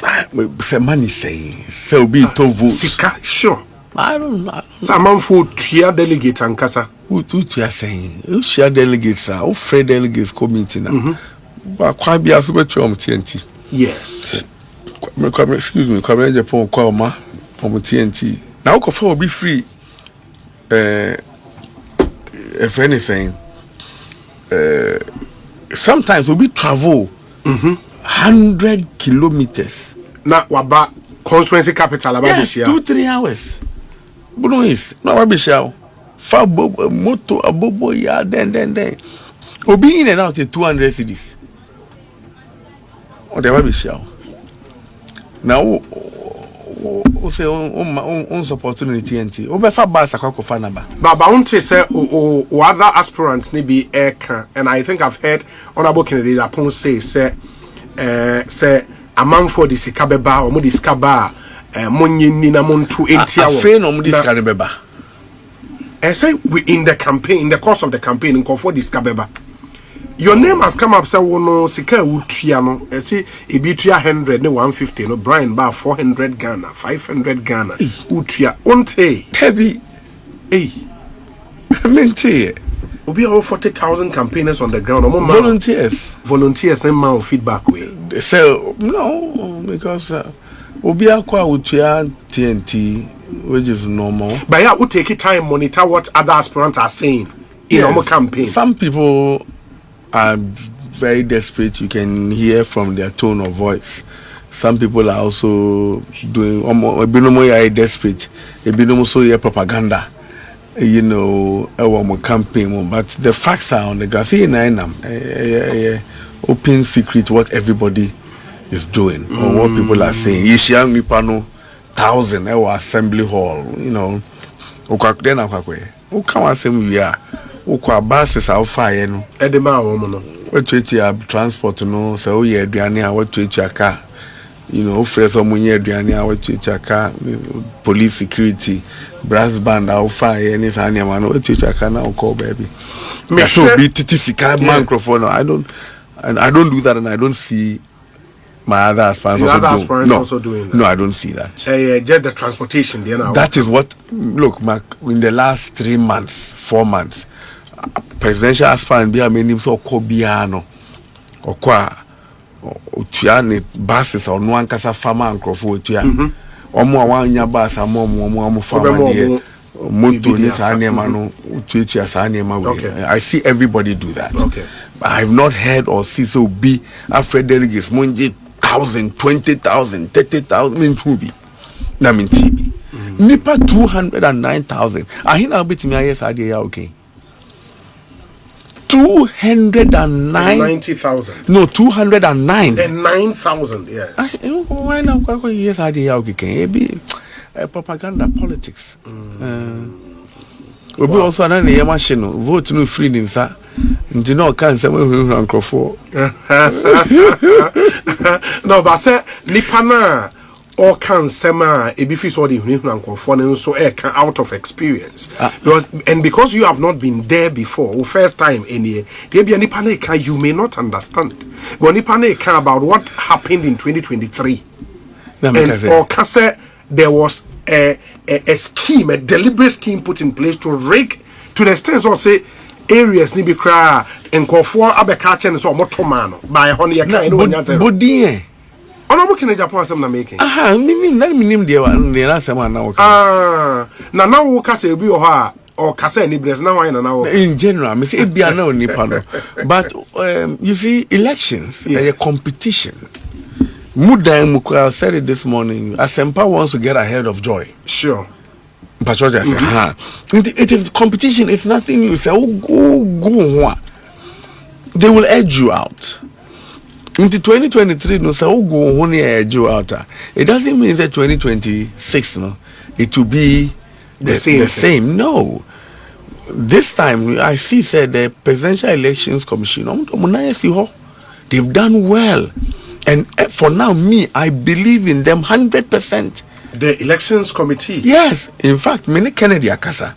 The money saying so be to vote. Sika, sure. I don't know. Some for share delegate and kasa. Who are saying? You share delegates are Fred delegates committee now. But quite be as much TNT. Yes. Excuse me, come Japan call ma TNT. Now will be free. If anything, sometimes we travel 100 kilometers. Na waba constituency capital about this year. 2-3 hours. Buno is na wabisha. Fa moto abobo ya then. Obi in and out 200 cedis. O de wabisha. Now o say on support TNT. O be fa bus akwa fa number. Baba unte say o other aspirants ni be and I think I've heard Honorable Kennedy Apon say among for the sikabeba or modi skaba monye ni na montu entia wo. Afen modi skabeba. I say we in the campaign, in the course of the campaign in for the skabeba. Your name has come up, say, no, Sika Utriano, and say, a bit 100, no 150, no Bryan bar 400 Ghana, 500 Ghana, Utria, Onte, heavy, Mente, will be all 40,000 campaigners on the ground, or more volunteers, and more feedback way. They say, no, because we'll be a Utria TNT, which is normal. But yeah, we take it time, monitor what other aspirants are saying in our campaign. Some people are very desperate. You can hear from their tone of voice. Some people are also doing desperate. So propaganda, you know, our campaign. But the facts are on the grass. Open secret what everybody is doing or what people are saying. Yishiang Nipano 1,000 assembly hall, you know. Then who come asem we are. Ukwa buses are fire no. Edema woman. What to transport no, so yeah, Diania, what to your car. You know, fresh or munye Diania, what to your car, police security, brass band, how fire, any sanya man, what to your car now, call baby. Me should be TTC microphone. I don't do that, and I don't see my other aspirants also doing that. No, I don't see that. Just the transportation, that is what, look, Mark, in the last 3 months, 4 months, presidential aspirant be a name so Kobiano or Kwa Utiani buses or no one casa farmer and Crofo or more 1 year bus and more farmer here. I see everybody do that. Okay. But I have not heard or see so be after delegates Munji 1,000, 20,000, 30,000 mean to be. Na mean TB. Nipa 209,000. I hear now bit me yes idea okay. 290,000. No, 209. And 9,000, yes. Why now? Yes idea okay. Can be propaganda politics. We also another year machine vote no free in sa. You know can say we Nkrofo. No, but say nipa na or can sema e be fit so the Nkrofo so out of experience. Because you have not been there before, first time any there be nipa na you may not understand. But nipa na about what happened in 2023. And or can say there was a scheme, a deliberate scheme put in place to rig to the extent so say areas ni be cry and Nkofo abeka chen so motomano by honey can no nya zero. Bodie. Ono bo kene Japan asem na making. Minim de na asem na wo. Na wo ka say obi o ha or ka say ni bless na wan na wo. In general, me say bia na onipa no. But you see elections, a competition. Mudan Mukwa said it this morning. Asempa wants to get ahead of Joy. Sure. But Georgia said, it is competition. It's nothing you say. Go. They will edge you out. Into 2023, no say go edge you out. It doesn't mean that 2026, no, it will be the same. No. This time, I see said the Presidential Elections Commission. They've done well. And for now, I believe in them 100%. The elections committee? Yes. In fact, many Kennedy Akasa.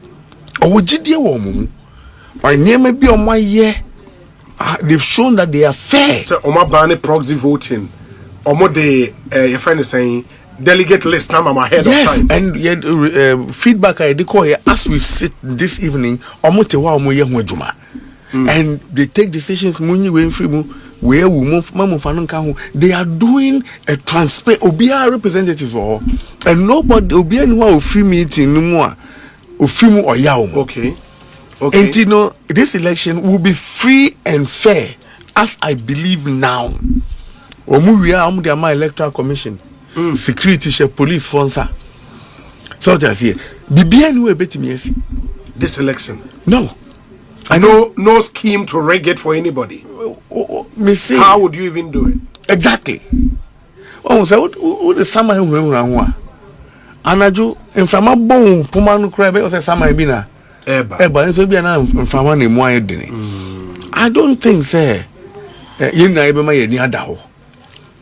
They've shown that they are fair. So, Oma Bani proxy voting. Omo your friend is saying, delegate list now ahead of time. Yes, and feedback I call here as we sit this evening, and they take decisions where we move, they are doing a transfer. Obia representative and nobody Obia no free meeting no more. Okay. And you know, this election will be free and fair, as I believe now. We are my electoral commission, security, police, sponsor. So that's here. This election. No. I know no scheme to rig it for anybody. How would you even do it? Exactly. Oh, so what the summer Anaju in from a bone, Pumano crab, or summer bina. Eba, so be an from one in my dinner. I don't think, sir, you know, my near Dao.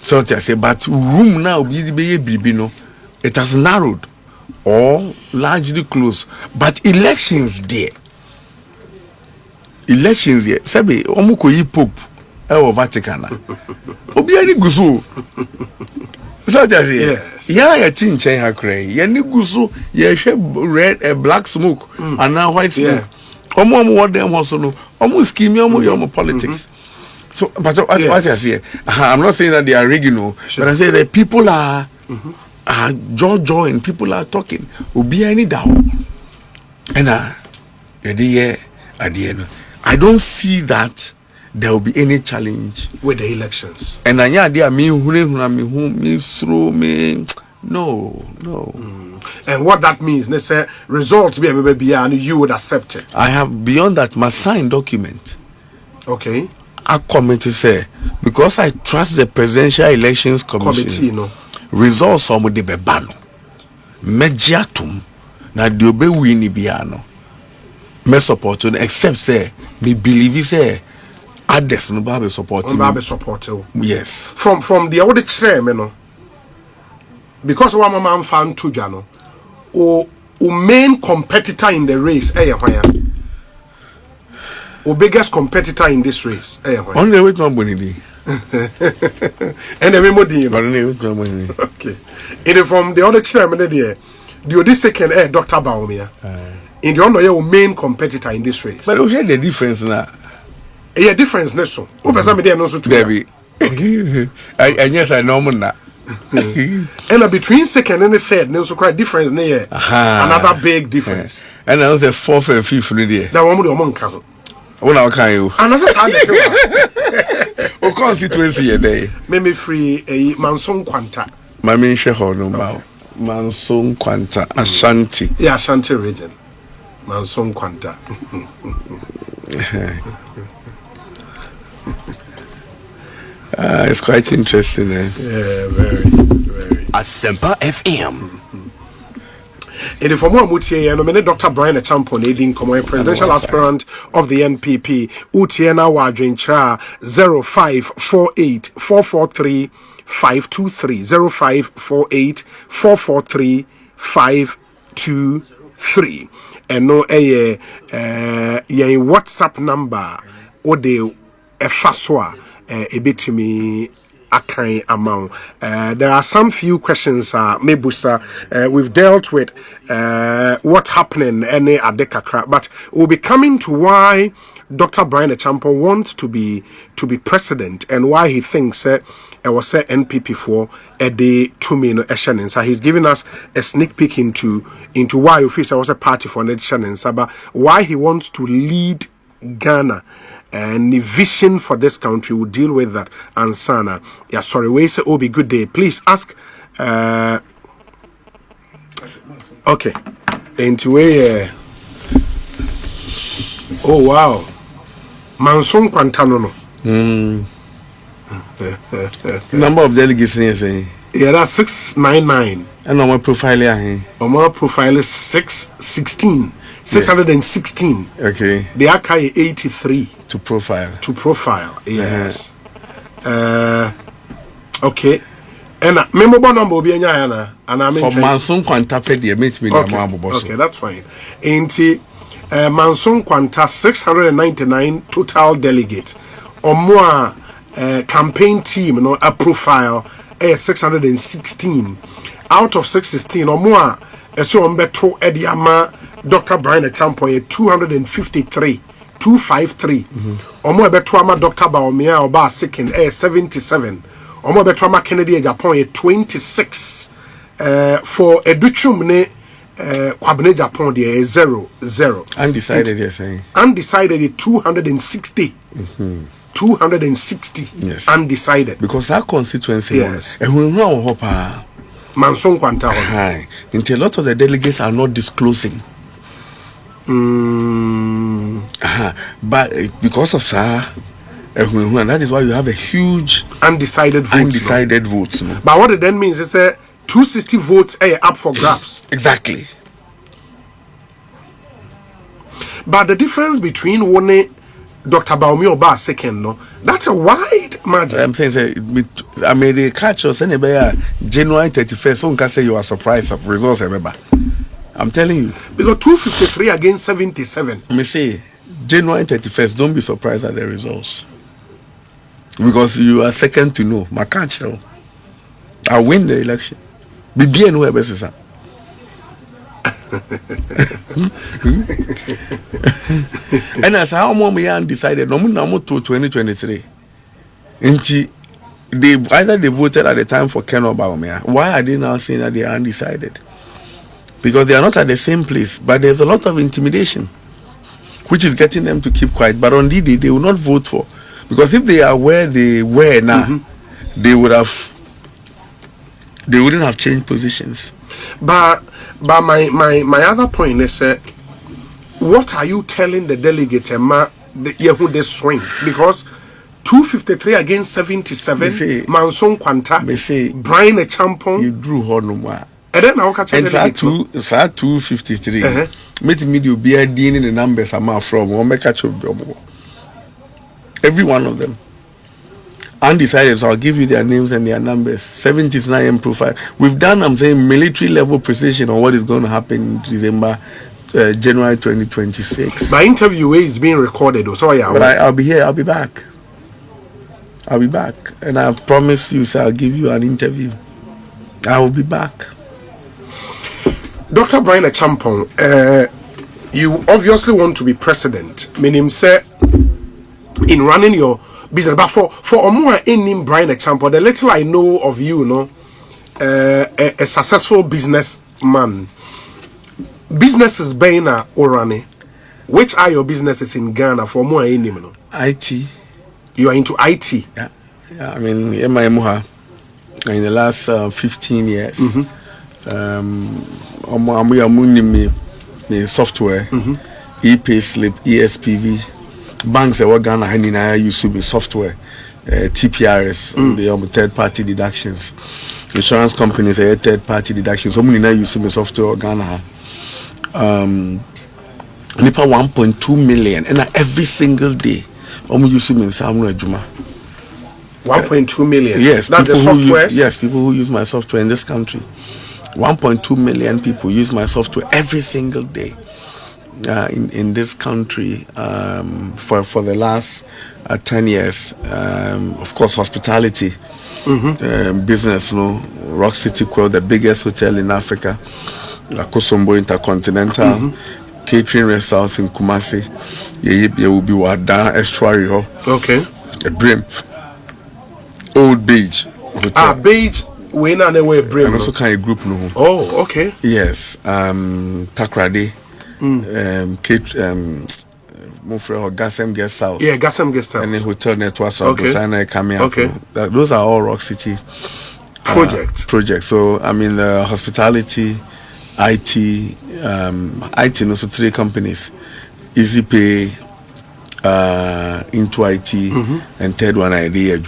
So I say, but room now be no, it has narrowed or largely closed, but elections there. elections here sabi omuko yi pope e Vatican na obi ani gusu so just yes ya tin chen ha krai ya ni gusu ya hwe red black smoke and now white smoke omo what them also no omo scheme omo politics. So but what I say, I'm not saying that they are rigging, but I say that people are join, people are talking. Obi any down. And I don't see that there will be any challenge with the elections. And I there me through me. No. And what that means, they say results be and you would accept it. I have beyond that my signed document. Okay. A committee say because I trust the Presidential Elections Commission. No. Results on the bebano. Mediatum na the obe win biano. Me support except say me believe say others no be supporting. Yes. From the audit chairman no. Because one man fan to Jano. O main competitor in the race or biggest competitor in this race. On the way to Bonnie. And the memo okay. It is from the other chairman there. The second Dr. Baumia. In the honor your main competitor in this race. But we had the difference now. Yeah, difference neso. Open some there no so to Debbie. And yes, I know na. And between second and the third, there's quite difference there. Another big difference. And I was the fourth and fifth there. That one with among count. When I can you. Another time. O constituency a day. Maybe free a Manson Quanta. My main shareholder no Manson Quanta Ashanti. Yeah, Ashanti region. Manson Quanta. It's quite interesting. Yeah, very. Asempa FM. In the former Mutie, nominated Dr. Bryan Acheampong, leading presidential aspirant of the NPP, Utiena Wadrincha 0548 443 523 0548 443 523. And no a WhatsApp number or the FASWA a bit to me. Amount. There are some few questions, Mebusa. We've dealt with what's happening any adekakra, but we'll be coming to why Dr. Bryan Acheampong wants to be president and why he thinks it was NPP for a day 2 minute Shannon. So he's giving us a sneak peek into why he feels was a party for Shannon, but why he wants to lead Ghana. And the vision for this country will deal with that. And Sana, yeah, sorry, we say, oh, be good day. Please ask. Okay, into a. Oh wow, Manson Quantano. Number of delegates here saying. Yeah, that's 699. And on my profile here. On my profile is 616. 616. Okay. The Akai 83. To profile, yes. Okay. And memorable number will be and I'm for Manson Quanta paid the meet me. Okay, that's fine. Ain't Manson Quanta 699 total delegates or more campaign team, a profile 616 out of 616 or more. So on beto Ediama Dr. Bryan Acheampong 253. 253. Omo betuama Dr. Baumia oba second 77. Omo betuama Kennedy Japan 26. For educhum ne kwabene Japan de 0. Undecided, you're saying. Undecided 260. 260. Yes. Undecided. Because our constituency, yes. And we know Manson Quanta. Until a lot of the delegates are not disclosing. But because of that is why you have a huge undecided votes. No? But what it then means is 260 votes up for grabs. Exactly. But the difference between one Dr. Baumia Oba second, no, that's a wide margin. I'm saying, I made a catch us anyway. January 31st. Someone can say you are surprised of results. I'm telling you. Because 253 against 77. Me say January 31st, don't be surprised at the results. Because you are second to no. My catch now. I'll win the election. Be bien whoever says that. And as how more we undecided, no more to 2023. They either they voted at the time for Ken or Baumia. Why are they now saying that they are undecided? Because they are not at the same place, but there's a lot of intimidation, which is getting them to keep quiet. But on D-Day, they will not vote for, because if they are where they were now, they wouldn't have changed positions. But my other point is, what are you telling the delegate, who they swing? Because 253 against 77, Manson Quanta, Bryan Acheampong, you drew Hornuma. And then I'll catch and 253. Meet me to be a dean in the numbers I'm from, or make catch every one of them. Undecided, so I'll give you their names and their numbers. 79 profile. We've done, I'm saying, military level precision on what is going to happen in December, January 2026. My interview is being recorded, so yeah. But I'll be here. I'll be back. And I promise you, sir, I'll give you an interview. I will be back. Dr. Bryan Acheampong, you obviously want to be president. Meaning, say, in running your business, but for more in Bryan Acheampong, the little I know of you, a successful businessman. Businesses Baina Orane. Which are your businesses in Ghana for more in IT. You are into IT. Yeah. I mean, in the last 15 years. We are moving me software, e-payslip, ESPV. Banks that were Ghana Hanina used to be software, TPRS, the third-party deductions. Insurance companies are third-party deductions. So many now used to be software Ghana. Nipa 1.2 million, and every single day, used to be in Samuel Juma. 1.2 million. Yes, that's the software. Yes, people who use my software in this country. 1.2 million people use my software every single day in this country for the last 10 years. Of course, hospitality, business, Rock City Quail, the biggest hotel in Africa, La Kosombo Intercontinental, catering restaurants in Kumasi, you will be Wada Estuary, okay, a Brim, Old Beach Hotel. Beach. When and away Brim. And also kind of group no. Oh, okay. Yes. Takrade. Mufre Gasem Guest House. Yeah, Gasem Guest House. And the hotel network so okay. Okay. Those are all Rock City projects. So I mean the hospitality, IT, also 3 companies. Easy Pay, into IT, and third one idea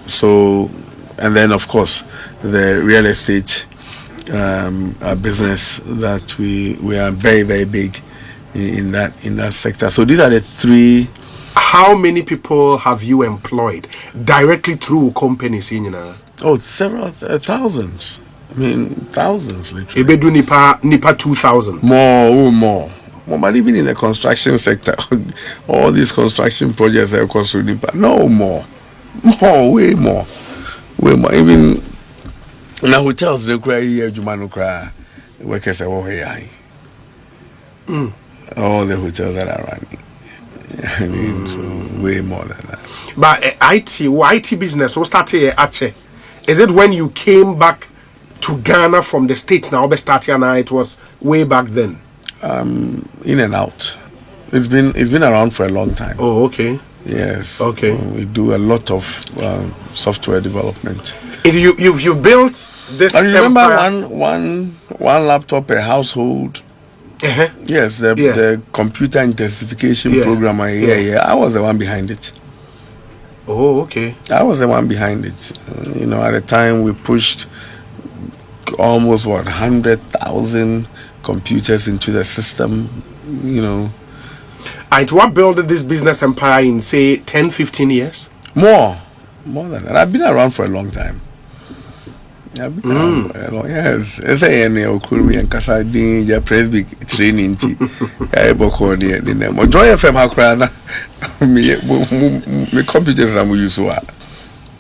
so, and then of course the real estate business that we are very, very big in that sector. So these are the 3. How many people have you employed directly through companies in Oh, several thousands. I mean, thousands literally. Ebedu nipa 2,000. More. But even in the construction sector, all these construction projects are cost no more, way more. Even in hotels, they cry here, Jumano cry. Workers are here. All the hotels that are running. I mean, so way more than that. But IT business, what started Ache? Is it when you came back to Ghana from the States now? It was way back then. In and out. It's been around for a long time. Oh, okay. Yes. Okay. We do a lot of software development. You've built this. I remember one laptop per household. Yes, the computer intensification program. I was the one behind it. Oh, okay. I was the one behind it. At the time we pushed almost 100,000 computers into the system. And what built this business empire in say 10-15 years? More than that. I've been around for a long time. Yes, as I am here, Kurumi and Casadin, your presby training tea. I boko near the name. Joy FM Hakrana. Me computers are use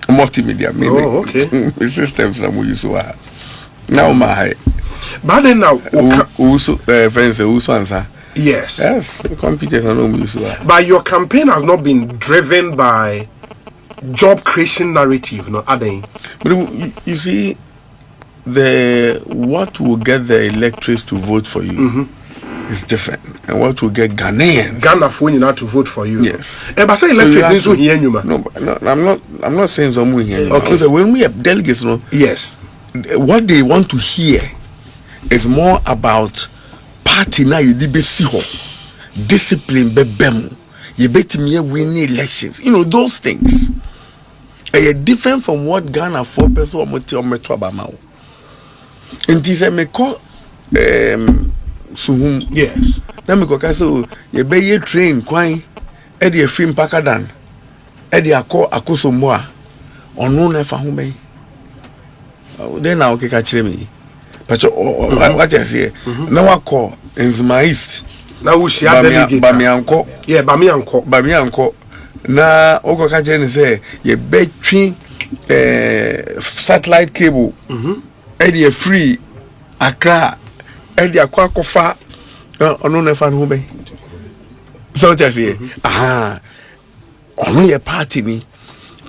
multimedia. Oh, okay. Me systems are use now my. But then now, also, friends, also answer. Yes, computers are no use. But your campaign has not been driven by job creation narrative, no, are they? But you see, what will get the electors to vote for you is different, and what will get Ghanaians, Ghana for you not to vote for you. Yes. But say electors so here, you no, I'm not saying someone here. Okay. Because when we have delegates, no, yes, what they want to hear is more about party na discipline bebem. You bet me win elections. You know those things. Different from what Ghana for person or metro abamao. And this me call suhum. Yes. Na me ko so ye be ye train kwan e de film pakadan e de akoso mo a onu na fa ho ben. Then na o ke ka kire me. But what I say na wa call Nzima East. Na wo share delegate. Bamianko. Yeah, Bamianko. Na oko ka je ni say ye between satellite cable e dey free Accra e dey akwakofa onu na fa no be so tell you onu ye party ni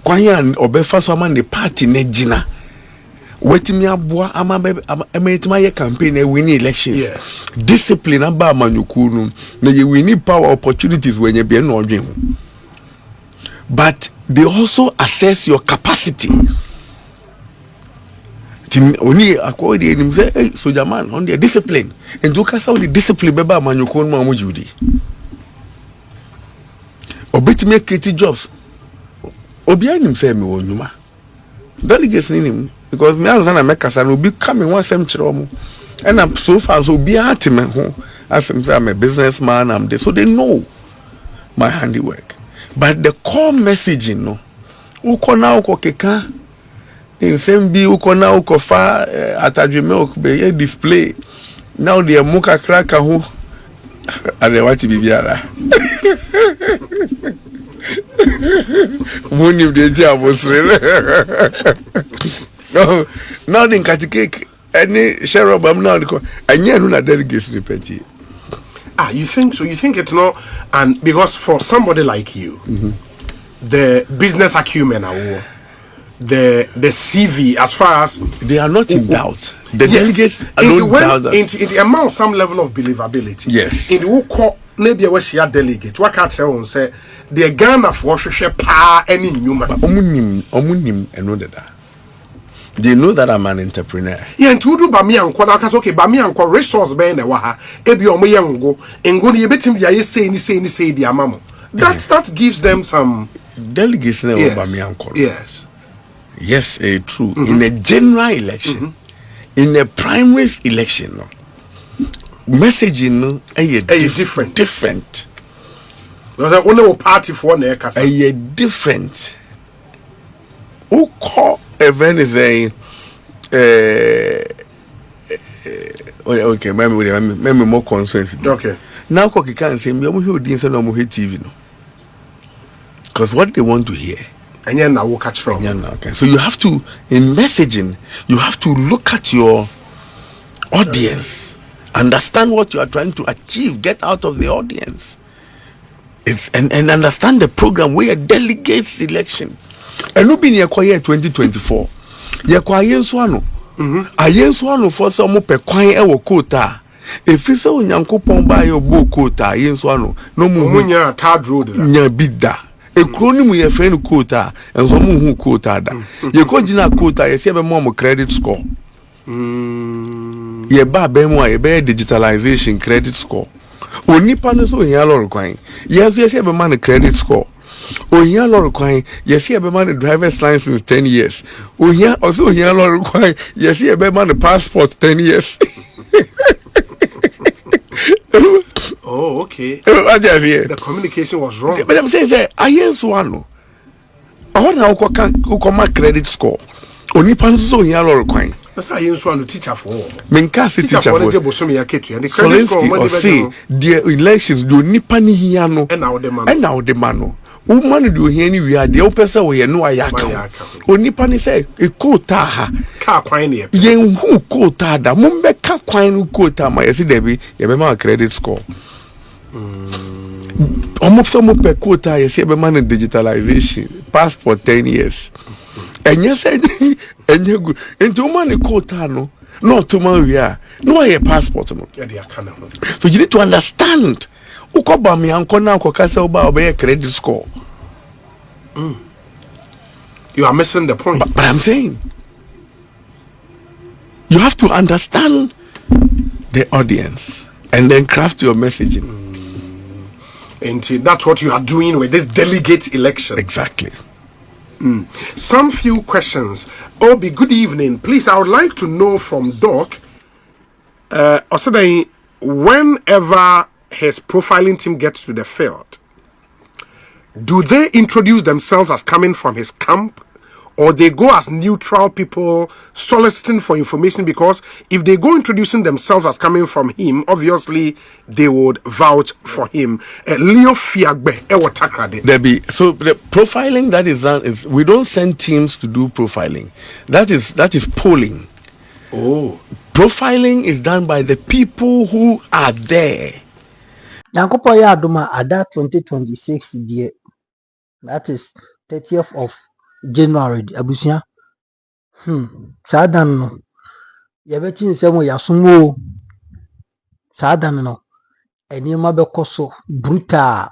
kwan ya obefa so man the party na gina wetimi aboa amayetima ye campaign e win elections. Yes. Discipline aba amanyuku no na ye win power opportunities when ye be no odwen ho. But they also assess your capacity. Only according to say, hey, soldier man, on their discipline. And you can say the discipline beba manyuko no amujudi. Obeti me create jobs. Obi anim say me wonuma. Delegates nim because me answer na make kasa no be come one sem chiro mo. And I'm so far so be at me ho. As I'm a businessman, I'm there, so they know my handiwork. But the core messaging, no, uko na uko keka, in same be uko na uko fa atadweme be display. Now the muka kraka ho, are wati bibiara. Woni de dia bosre. No, now the cake any share of am now anya no na delegates ni peti. You think so? You think it's not, and because for somebody like you, the business acumen, the CV, as far as they are not in doubt, the delegates are not doubt that. It amount some level of believability. Yes. In the whole court, maybe we see a delegate. What can't say the Ghana for share pa any human. Omunim and that. They know that I'm an entrepreneur. Yeah, and to do Bamianko, that's okay. Bamianko resource be na waha. Ebi omo yango. Ngo ni betim dia ye say the amamo. That gives them some delegates na Bamianko. Yes. Yes, true. In a general election, in a primary election, no, messaging different. Different. There's only party for na kasa. Different. Who call event is okay, maybe more concerns. Okay. Now Koki can say me omo didn't say no mo TV no. Because what they want to hear. And then now catch wrong. Okay. So you have to, in messaging, you have to look at your audience, understand what you are trying to achieve, get out of the audience. And understand the program where delegates election. And no be near 2024. Ye kwaye so ano. Aye so ano for some pe kwan e wo quota. Efi se onyankopon ba ye bo quota aye so ano. No mu nya third road nya bida. Ekro ni mu ye friend quota enso mu hu quota da. Ye ko gina quota ye se be mo credit score. Ye ba be mu ye be digitalization credit score. Onipa no so hia lor kwan. Ye se be man credit score. Ohiya lor kwan yesi ebe man driver's license 10 years. Ohiya also ohiya lor kwan yesi ebe man passport 10 years. Oh, okay. The communication was wrong. But I'm saying say ayen so ano. All na uko ma credit score. onipa nso hia lori kwan. That's how you so teacher for. Menka se teacher for. Zelensky or say the elections do nipa ni hia no. E na o de mano. Woman do hia ni wi ade o pese wo ye no ayaka. Onipa ni say e kota ha. Ka kwan ne. Yen hu kota da. Mo be ka kwan no kota ma ye se debi ye be ma credit score. Almost mo pe quota you see be man digitalization passport 10 years and you said and you go into man quota no to man we are no your passport no so you need to understand ukoba mi anko na anko kasa oba obe credit score. You are missing the point. But I'm saying you have to understand the audience and then craft your messaging. And that's what you are doing with this delegate election. Exactly. Some few questions. Obi, good evening. Please, I would like to know from Doc. Whenever his profiling team gets to the field, do they introduce themselves as coming from his camp? Or they go as neutral people soliciting for information? Because if they go introducing themselves as coming from him, obviously they would vouch for him. Leo Fiagbe, Debbie, so the profiling that is done is we don't send teams to do profiling. That is polling. Oh, profiling is done by the people who are there. Yankopo ya aduma ada 2026 year. That is 30th of January abusia sadan no yebeti nsemo yasomo sadan no enima bekoso brutal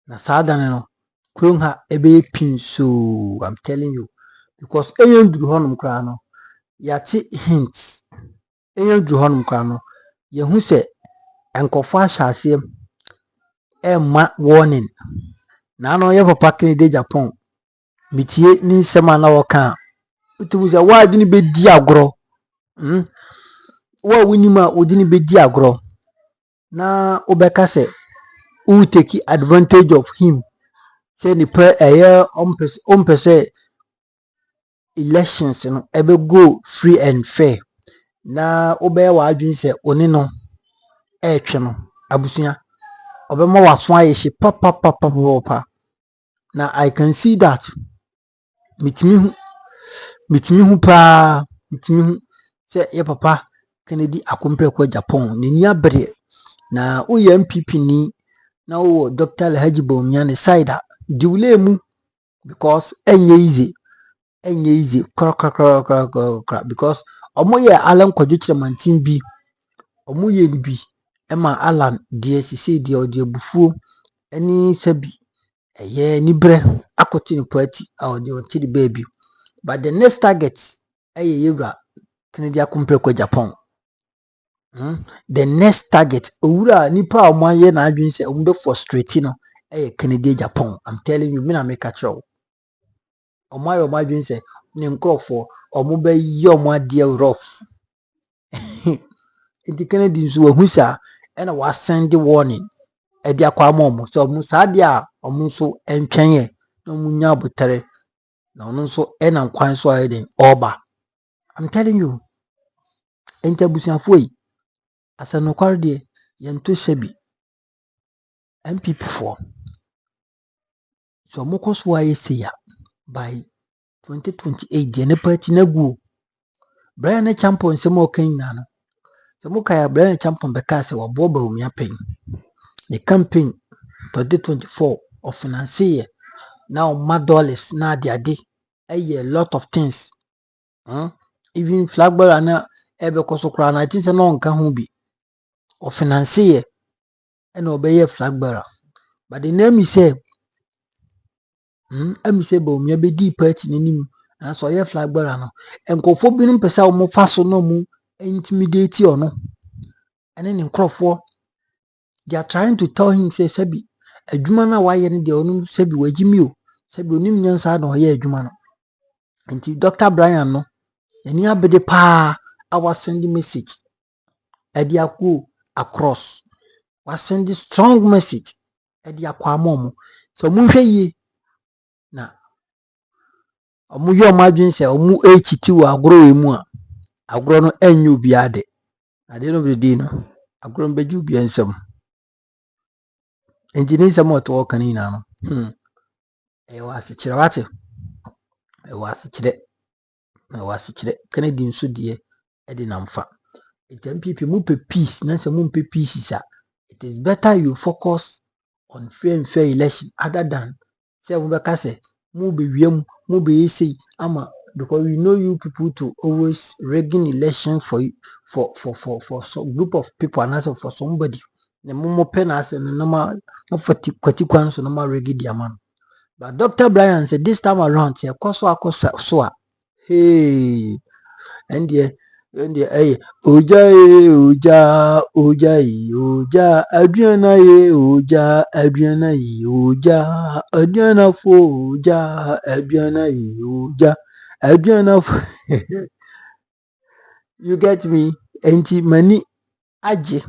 na sadan no kronha ebe pin so I'm telling you because eyenduru honum kra no yati hints eyenduru honum kra no yehu se enkofo ahase ma warning na no ye papa kene Japan mitie ni nsema na woka utubuza waadi ni bedi agro wa winima odi ni bedi agro na obeka se who take advantage of him say ni pre ompese elections no ebe go free and fair na obe wa adwin se oni no etwe no abusuya obema waso ayeshi papa na I can see that mitimi hu se ye papa Kennedy akompre kwa Japan ni nia bere na uye NPP ni na wo Dr. Alhaji Bawumia side diwle mu because enye easy kra because omoye Alan Kwadwo mantin bi omoye ni bi ema Alan DSC di odi bufuo eni sabi eye ni bre akoti ni party odi onti di baby. But the next target yewra Kennedy akompre kwa Japan. The next target owura nipa omaye na adwin se ombe frustrate no Kennedy Japan. I'm telling you, me na make a show. Omaye omadwin se ne nkrofo omobe yi omade rough. Enti Kennedy nso wahu sa na wa send warning e dia kwa momo so omo sa dia omo nso entwen ye na omo nya botere na ono nso na nkwan so ayeden oba. I'm telling you, entabusiafo yi asanokwar de yento shebi MPP for so mokoso aye seya by 2028 de ne party na guo Bryan Acheampong se mo kan na no so mo kaya Bryan Acheampong be ka se wo boba Bawumia pen the campaign 2024 of financier now $1 na ade a lot of things even flag bearer na ebe koso kra na tin se no nka ho bi o financier and obey flag bearer but the name is say Bawumia be di party nim na so ye flag bearer no enkofo binum pesa o mo fa so no mu intimidate ono ene ne nkrofo they are trying to tell him say sabi adwuma na waye ne de onu sabi wagimi o sabi onim nyansa na oye adwuma no enti Dr. Bryan no eni abede pa I was sending message ediaku across was sending strong message ediakwa momo so munhwe yi na Omu yo madwin se omu echiti wo agoro we mu a agoro no enyu obi ade. Ade no be no agoro beju bi ensem. Engineer some what work kan ina no. E wase kire wate. E wase kire. E wase kire. Kan di nso de e de namfa. It NPP mu pe peace na se mu pe peace sa. It is better you focus on free and fair election other than say we beka say mu be wiem mu be say ama because we know you people to always rigging election for some group of people and also for somebody. The mo pen as no normal no for kwati so normal rigging the man. But Dr. Bryan said this time around say akoso so hey and hey oja aduana ye oja aduana fo oja aduana ye oja aduana fo. You get me? Enti mani aje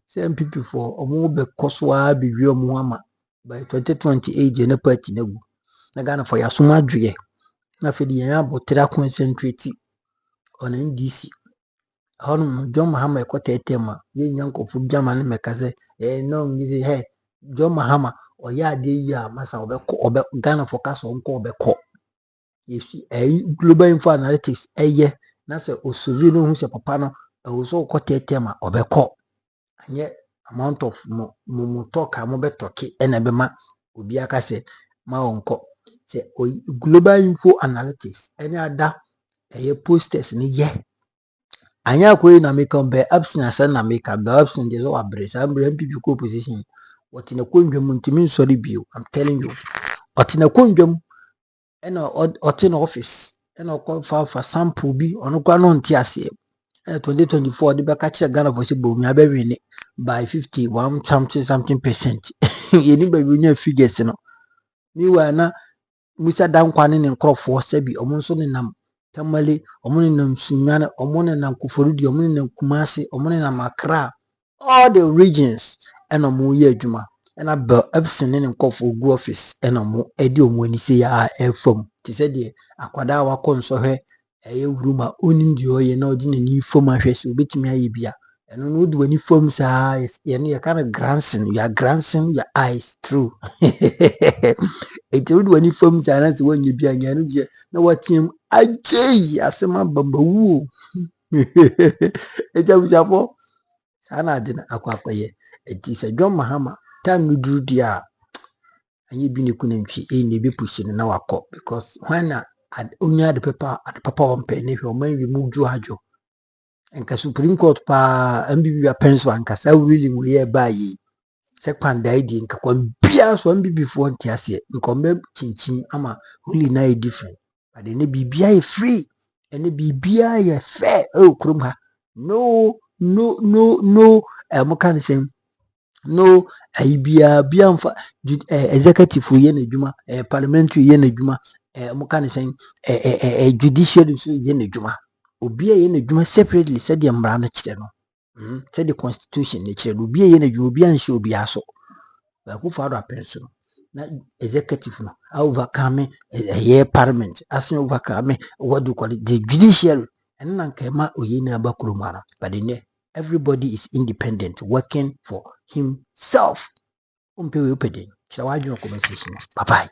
say MPP for omo be koswa be wi omo ama by 2028 na party na gu na Ghana for yasoma dwe na fe di yan abotira concentrate on NDC. John Mahama ekota etema ye nyankofu biama ne mekaze no ngize he John Mahama oya ade yi a masa obe Ghana focus on ko obeko yefi global info analytics eye na se osovi no hu se papa no ozo okota etema obeko anye amount of mo talk am betoki ena be ma obi aka se ma onko se global info analytics enya ada eye posters ni ye anya koi na make be absence na make be absence dey so abrese ambre MPP ko position what in a kondwam ntimi nsori bio. I'm telling you what in a kondwam ena otin office ena ko fa sample bi ono kwa no nti ase 2024 de beka kire Ghana for bo mi abewini by 51 something percent. Yeni ba bi nya figures no ni wa na musa dankwa ne nkrofo sabi omo so ne nam Tamale, Omunam Sunyana, Omunam Kuforudi, Omunam Kumasi, Omunam Accra, all the regions, and a more year Juma, and I bell absent and call for go office, and a more edium when you say I am from. She said, Aquadawa console her, a rumor owning the oil and ordinary new form of face will beat me a and on wood when you form eyes, you kind of grandson, you are grandson, your eyes, true. It would when you form silence when you be a yanuja, no what him. Ajay asema babawu. Eja busafo sana adina akwakoye enti se John Mahama time no duru dia anyi bi ne kunantwi ne be push ne na wakọ because when onya the papa on pay ne hwe o man wi mu ju hajo enka Supreme Court pa MBB ya penso anka sa ruling we ye bayi se kwanda idi nka kwa bia so MBB fo ntiase nkombe chinchin ama ruling na different but ne bibia e free ene bibia ye fair krum ha no mo kan say no bia mfa executive ye na djuma parliamentary ye na djuma mo kan say judiciary so ye na djuma obi ye na djuma separately said the mra na kire no said the constitution na kire obi ye na djuma obi anhye obi aso ba ku fa do apenso na executive no overcome parliament as overcome what do you call it the judiciary and nan kai ma oyi na ba kurumara but then everybody is independent working for himself umpe we opede kira waju conversation bye bye.